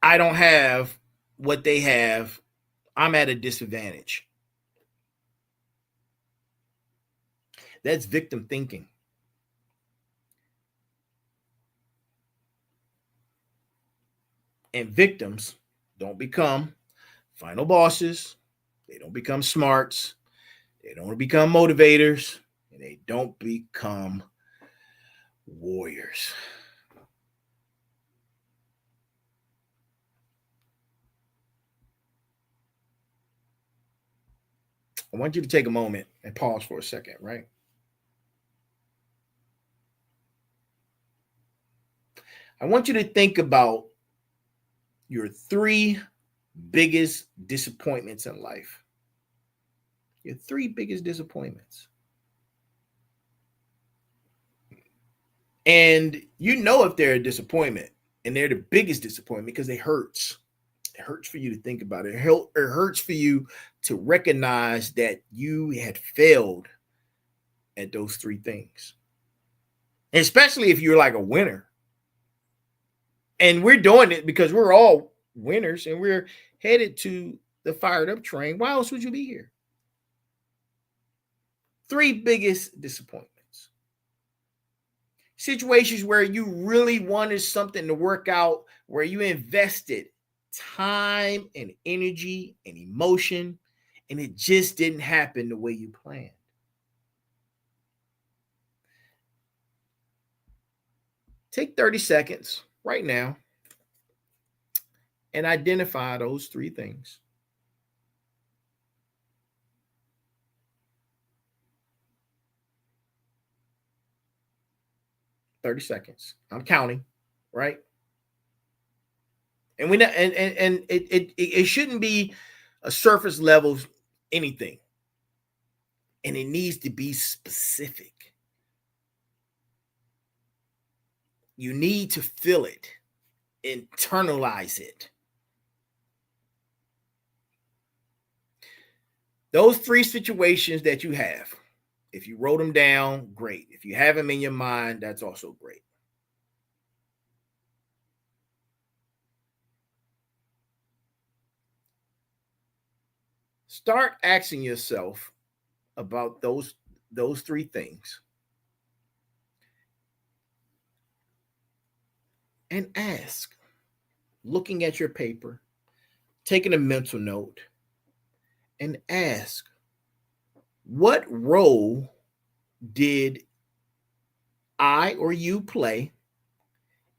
I don't have what they have. I'm at a disadvantage. That's victim thinking. And victims don't become final bosses. They don't become smarts. They don't become motivators. And they don't become warriors. I want you to take a moment and pause for a second, right? I want you to think about your 3 biggest disappointments in life. Your 3 biggest disappointments. And you know if they're a disappointment, and they're the biggest disappointment because it hurts. It hurts for you to think about it. It hurts for you to recognize that you had failed at those 3 things. Especially if you're like a winner. And we're doing it because we're all winners and we're headed to the fired up train. Why else would you be here? 3 biggest disappointments. situations where you really wanted something to work out, where you invested time and energy and emotion, and it just didn't happen the way you planned. Take 30 seconds right now and identify those three things. "30 seconds. I'm counting, right? And it shouldn't be a surface level anything. And it needs to be specific. You need to feel it, internalize it. Those three situations that you have, if you wrote them down, great. If you have them in your mind, that's also great. Start asking yourself about those three things. And ask, looking at your paper, taking a mental note, and ask, what role did I or you play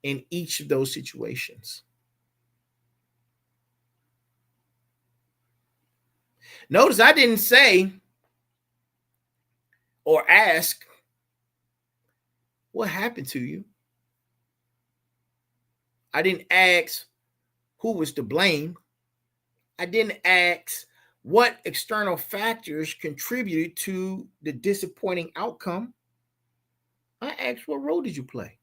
in each of those situations? Notice I didn't say or ask, what happened to you? I didn't ask who was to blame. I didn't ask what external factors contributed to the disappointing outcome. I asked, what role did you play?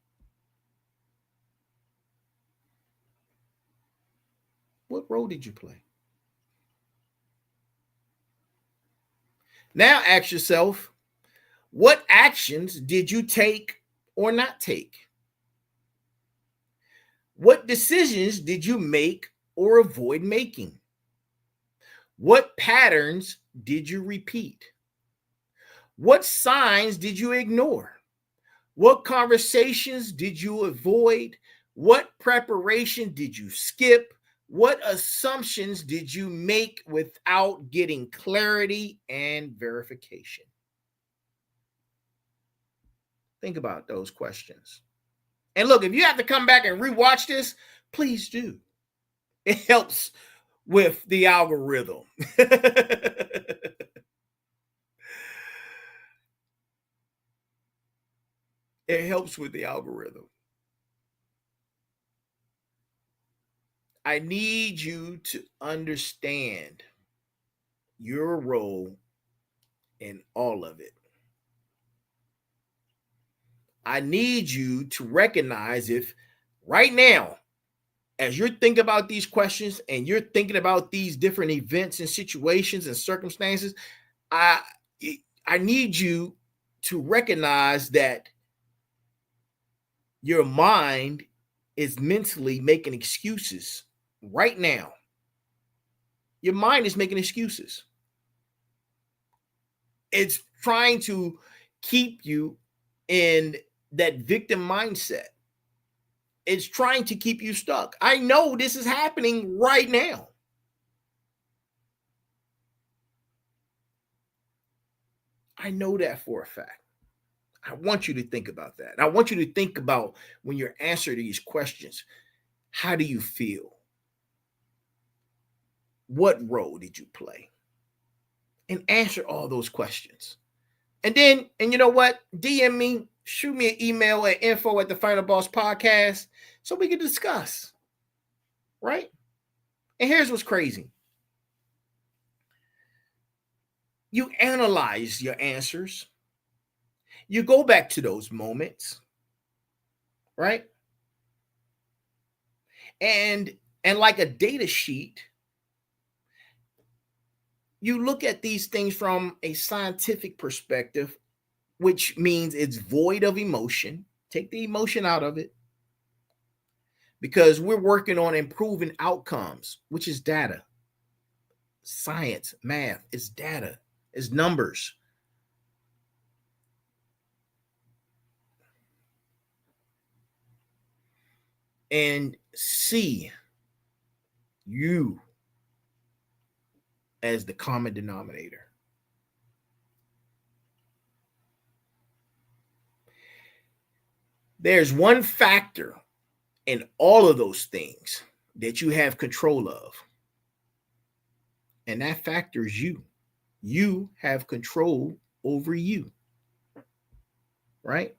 What role did you play? Now ask yourself, what actions did you take or not take? What decisions did you make or avoid making? What patterns did you repeat? What signs did you ignore? What conversations did you avoid? What preparation did you skip? What assumptions did you make without getting clarity and verification? Think about those questions. And look, if you have to come back and rewatch this, please do. It helps with the algorithm. It helps with the algorithm. I need you to understand your role in all of it. I need you to recognize if right now, as you're thinking about these questions and you're thinking about these different events and situations and circumstances, I need you to recognize that your mind is mentally making excuses right now. Your mind is making excuses. It's trying to keep you in that victim mindset. It's trying to keep you stuck. I know this is happening right now. I know that for a fact. I want you to think about that. I want you to think about when you're answering these questions, how do you feel? What role did you play? And answer all those questions. And then, and you know what? DM me, shoot me an email at info@TheFinalBossPodcast so we can discuss. Right? And here's what's crazy. You analyze your answers. You go back to those moments, right? And like a data sheet, you look at these things from a scientific perspective, which means it's void of emotion. Take the emotion out of it because we're working on improving outcomes, which is data. Science, math, it's data, it's numbers. and see you as the common denominator. There's one factor in all of those things that you have control of. And that factor is you. You have control over you. Right?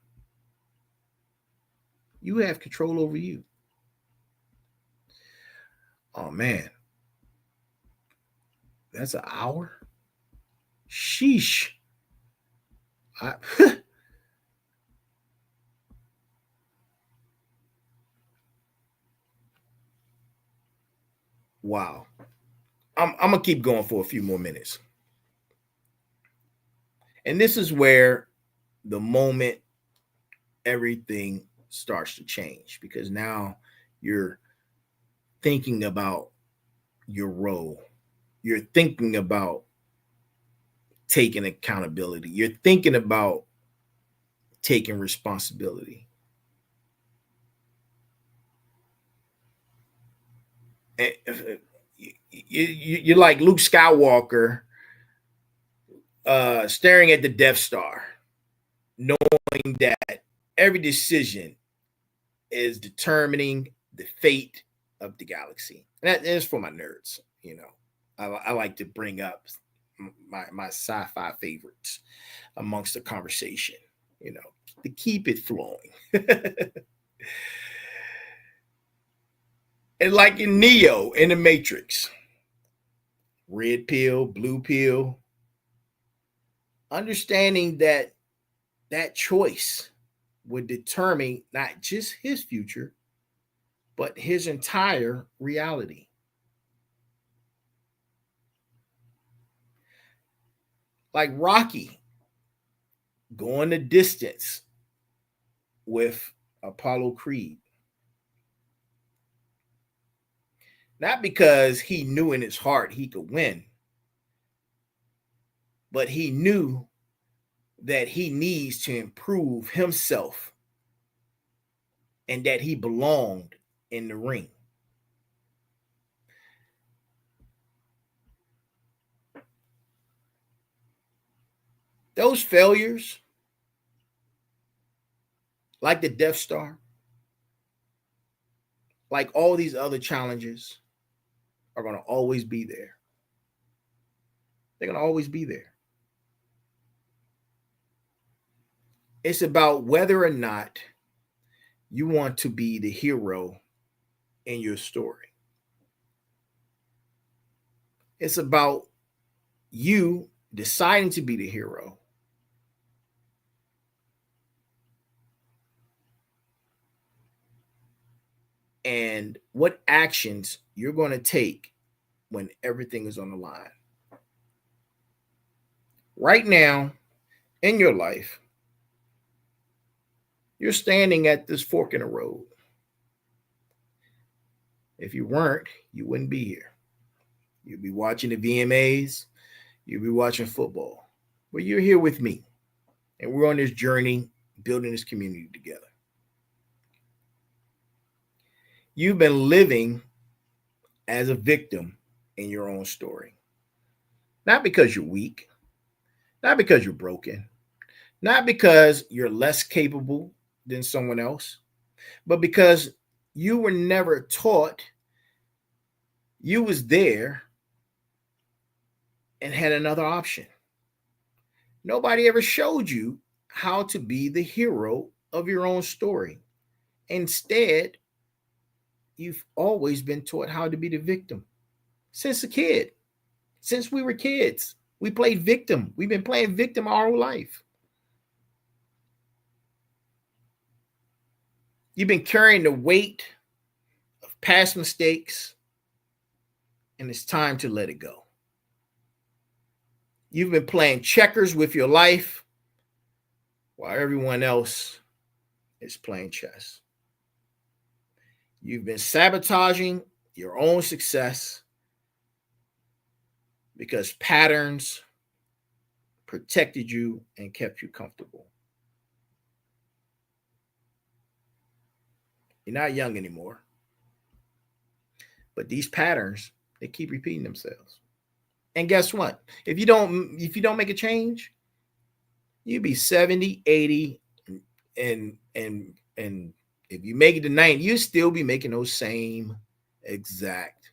You have control over you. Oh, man. That's an hour? Sheesh. Wow. I'm going to keep going for a few more minutes. And this is where the moment everything starts to change, because now you're thinking about your role. You're thinking about taking accountability. You're thinking about taking responsibility. You're like Luke Skywalker staring at the Death Star, knowing that every decision is determining the fate of the galaxy. And that is for my nerds. You know, I like to bring up my sci-fi favorites amongst the conversation, you know, to keep it flowing. And like in Neo in the Matrix, red pill, blue pill, understanding that that choice would determine not just his future, but his entire reality. Like Rocky going the distance with Apollo Creed. Not because he knew in his heart he could win, but he knew that he needs to improve himself and that he belonged in the ring. Those failures, like the Death Star, like all these other challenges, are going to always be there. They're going to always be there. It's about whether or not you want to be the hero in your story. It's about you deciding to be the hero and what actions you're going to take when everything is on the line. Right now in your life, you're standing at this fork in the road. If you weren't, you wouldn't be here. You'd be watching the VMAs, you'd be watching football. But you're here with me, and we're on this journey building this community together. You've been living as a victim in your own story. Not because you're weak, not because you're broken, not because you're less capable than someone else, but because you were never taught you was there and had another option. Nobody ever showed you how to be the hero of your own story. Instead, you've always been taught how to be the victim. Since a kid, since we were kids, we played victim. We've been playing victim our whole life. You've been carrying the weight of past mistakes, and it's time to let it go. You've been playing checkers with your life while everyone else is playing chess. You've been sabotaging your own success because patterns protected you and kept you comfortable. You're not young anymore. But these patterns, they keep repeating themselves. And guess what? If you don't make a change, you'd be 70, 80, and if you make it to 90, you still be making those same exact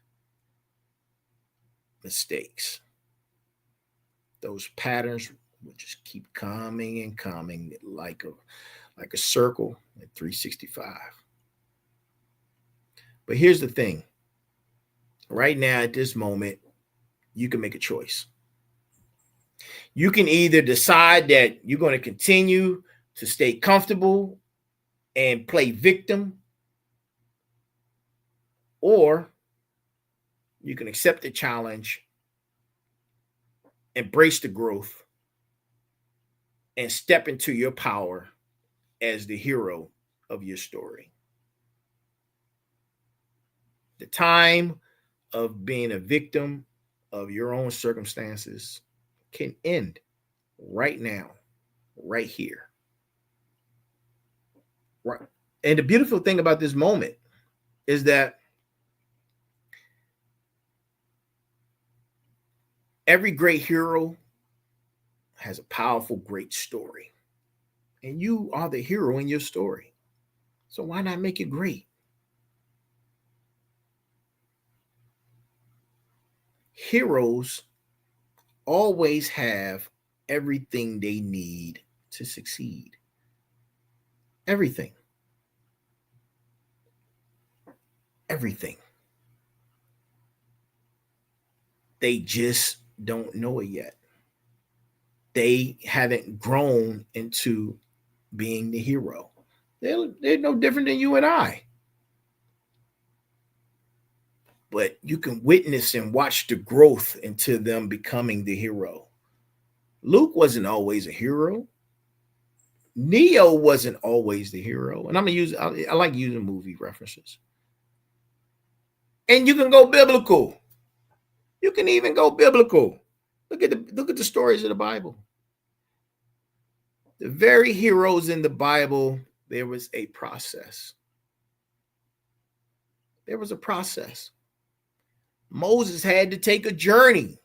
mistakes. Those patterns will just keep coming and coming like a circle at 365. But here's the thing. Right now, at this moment, you can make a choice. You can either decide that you're going to continue to stay comfortable and play victim, or you can accept the challenge, embrace the growth, and step into your power as the hero of your story. The time of being a victim of your own circumstances can end right now, right here. Right. And the beautiful thing about this moment is that every great hero has a powerful, great story. And you are the hero in your story. So why not make it great? Heroes always have everything they need to succeed. Everything. Everything. They just don't know it yet. They haven't grown into being the hero. They're no different than you and I. But you can witness and watch the growth into them becoming the hero. Luke wasn't always a hero. Neo wasn't always the hero. And I like using movie references. And you can go biblical. You can even go biblical. Look at the stories of the Bible. The very heroes in the Bible, there was a process. There was a process. Moses had to take a journey,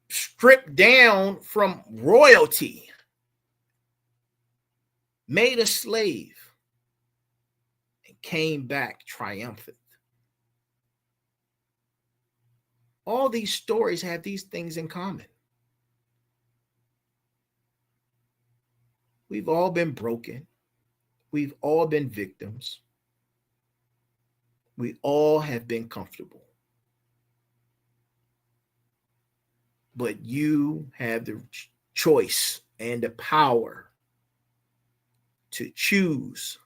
stripped down from royalty, made a slave, and came back triumphant. All these stories have these things in common. We've all been broken. We've all been victims. We all have been comfortable. But you have the choice and the power to choose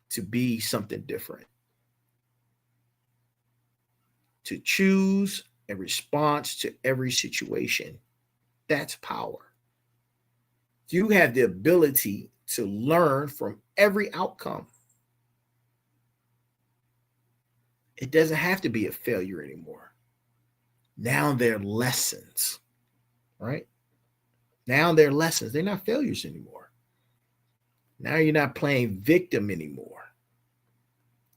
to be something different. To choose a response to every situation. That's power. You have the ability to learn from every outcome. It doesn't have to be a failure anymore. Now they're lessons, right? Now they're lessons. They're not failures anymore. Now you're not playing victim anymore.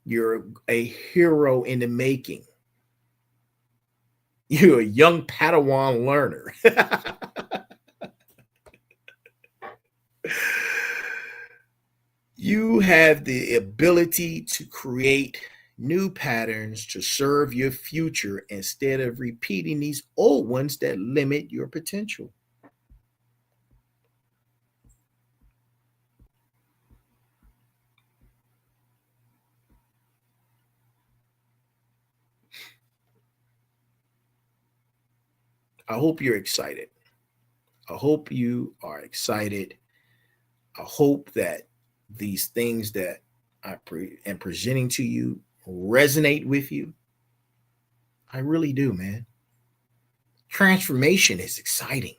You're a hero in the making. You're a young Padawan learner. You have the ability to create new patterns to serve your future instead of repeating these old ones that limit your potential. I hope you're excited. I hope you are excited. I hope that these things that I am presenting to you resonate with you. I really do, man. Transformation is exciting.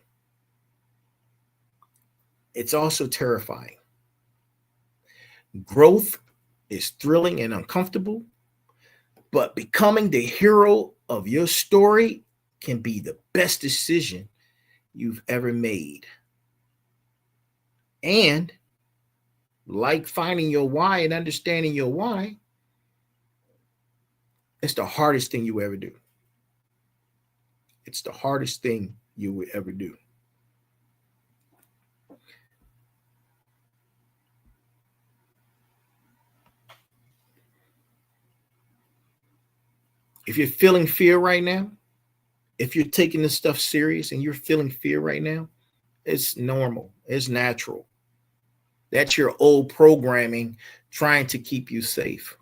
It's also terrifying. Growth is thrilling and uncomfortable, but becoming the hero of your story can be the best decision you've ever made. And like finding your why and understanding your why, it's the hardest thing you ever do. It's the hardest thing you would ever do. If you're feeling fear right now, if you're taking this stuff serious and you're feeling fear right now, it's normal. It's natural. That's your old programming trying to keep you safe.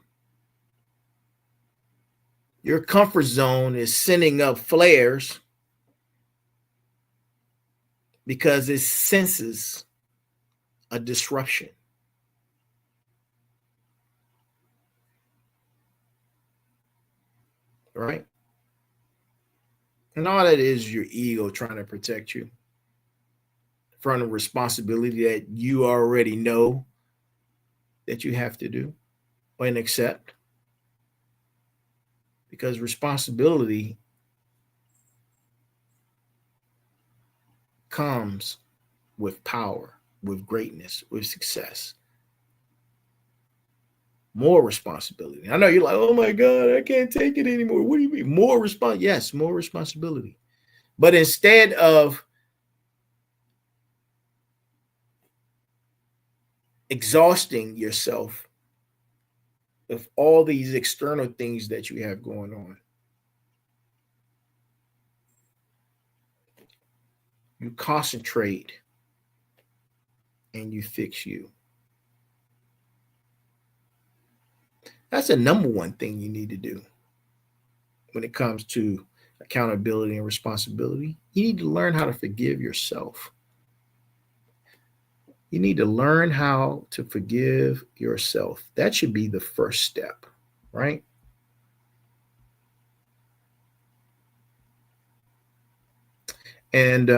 Your comfort zone is sending up flares because it senses a disruption. Right? And all that is your ego trying to protect you from a responsibility that you already know that you have to do and accept. Because responsibility comes with power, with greatness, with success. More responsibility. I know you're like, oh my God, I can't take it anymore. What do you mean? More responsibility? Yes, more responsibility. But instead of exhausting yourself with all these external things that you have going on, you concentrate and you fix you. That's the number one thing you need to do when it comes to accountability and responsibility. You need to learn how to forgive yourself. You need to learn how to forgive yourself. That should be the first step, right? And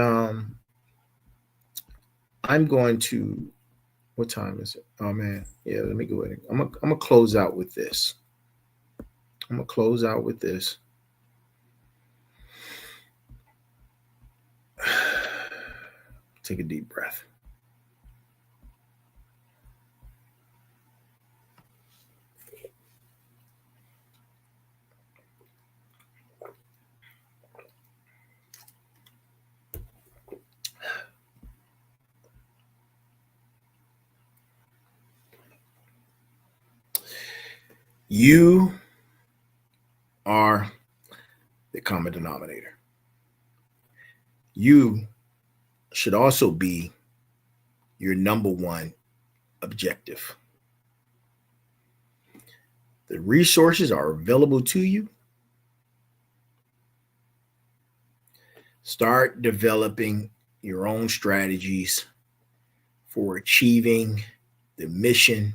I'm going to, what time is it? Oh man, yeah, let me go ahead. I'm gonna close out with this. I'm gonna close out with this. Take a deep breath. You are the common denominator. You should also be your number one objective. The resources are available to you. Start developing your own strategies for achieving the mission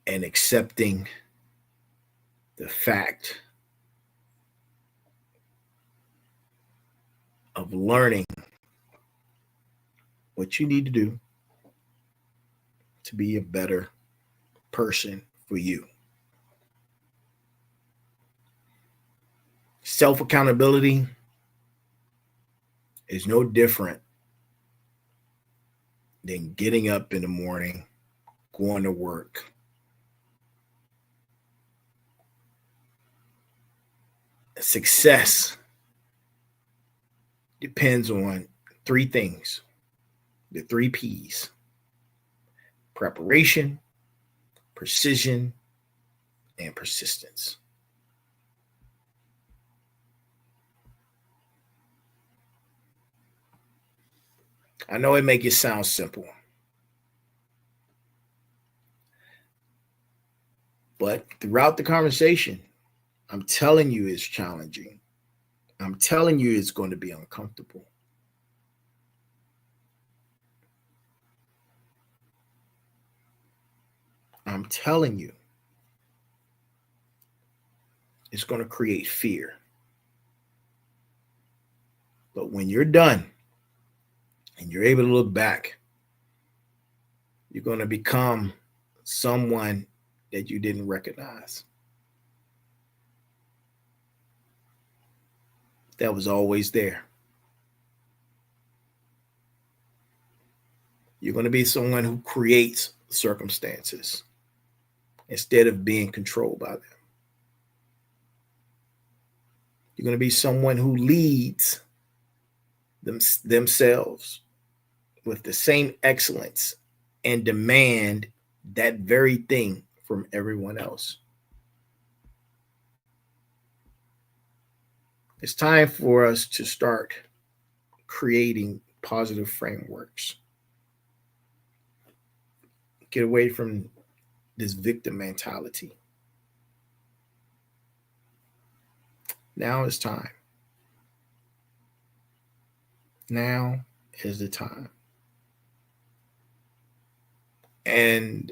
and accepting the fact of learning what you need to do to be a better person for you. Self-accountability is no different than getting up in the morning, going to work. Success depends on three things, the three P's: preparation, precision, and persistence. I know it makes it sound simple, but throughout the conversation, I'm telling you it's challenging. I'm telling you it's going to be uncomfortable. I'm telling you it's going to create fear. But when you're done and you're able to look back, you're going to become someone that you didn't recognize. That was always there. You're going to be someone who creates circumstances instead of being controlled by them. You're going to be someone who leads themselves with the same excellence and demand that very thing from everyone else. It's time for us to start creating positive frameworks. Get away from this victim mentality. Now is time. Now is the time. And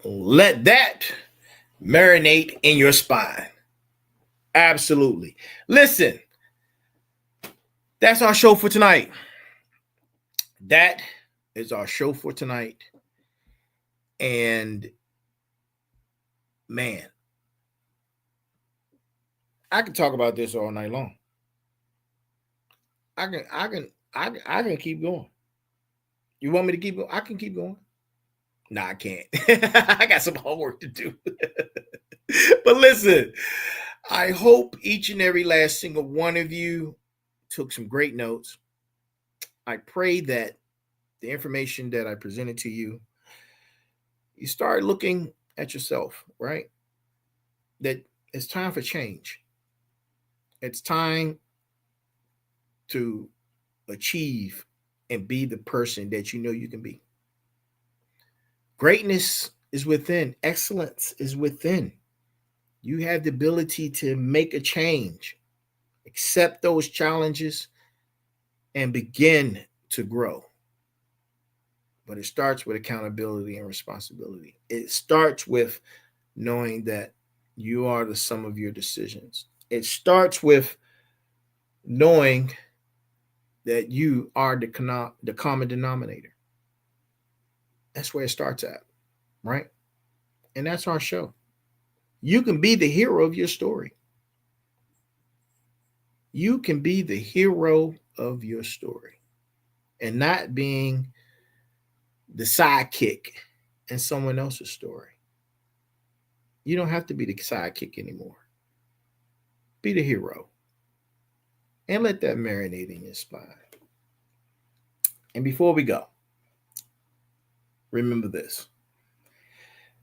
let that marinate in your spine. Absolutely. Listen, that's our show for tonight. That is our show for tonight. And man, I can talk about this all night long. I can keep going. You want me to keep going? I can keep going. No, I can't. I got some homework to do. But listen, I hope each and every last single one of you took some great notes. I pray that the information that I presented to you, you start looking at yourself, right? That it's time for change. It's time to achieve and be the person that you know you can be. Greatness is within. Excellence is within. You have the ability to make a change, accept those challenges, and begin to grow. But it starts with accountability and responsibility. It starts with knowing that you are the sum of your decisions. It starts with knowing that you are the common denominator. That's where it starts at, right? And that's our show. You can be the hero of your story. You can be the hero of your story and not being the sidekick in someone else's story. You don't have to be the sidekick anymore. Be the hero and let that marinate in your spine. And before we go, remember this.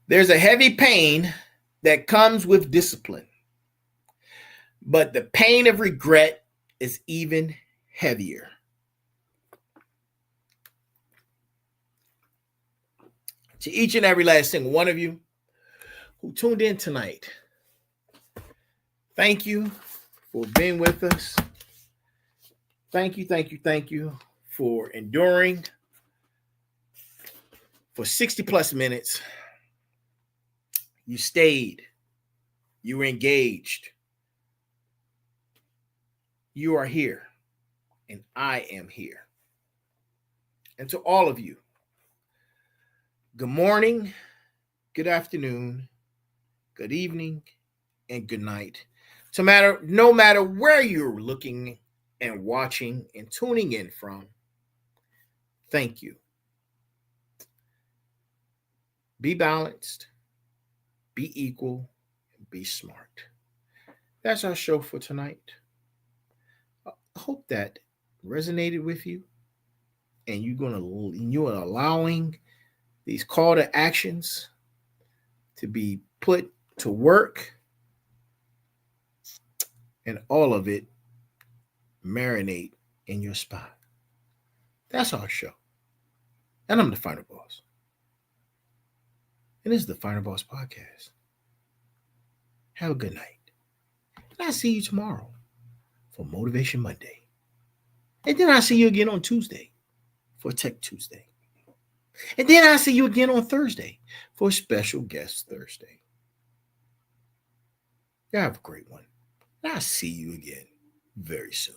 There's a heavy pain that comes with discipline, but the pain of regret is even heavier. To each and every last single one of you who tuned in tonight, thank you for being with us. Thank you for enduring for 60 plus minutes. You stayed. You were engaged. You are here. And I am here. And to all of you, good morning, good afternoon, good evening, and good night. No matter where you're looking and watching and tuning in from, thank you. Be balanced, be equal, and be smart. That's our show for tonight. I hope that resonated with you, and you're allowing these call to actions to be put to work, and all of it marinate in your spine. That's our show. And I'm the Final Boss. And this is the Final Boss Podcast. Have a good night. And I'll see you tomorrow for Motivation Monday. And then I'll see you again on Tuesday for Tech Tuesday. And then I'll see you again on Thursday for Special Guest Thursday. You have a great one. And I'll see you again very soon.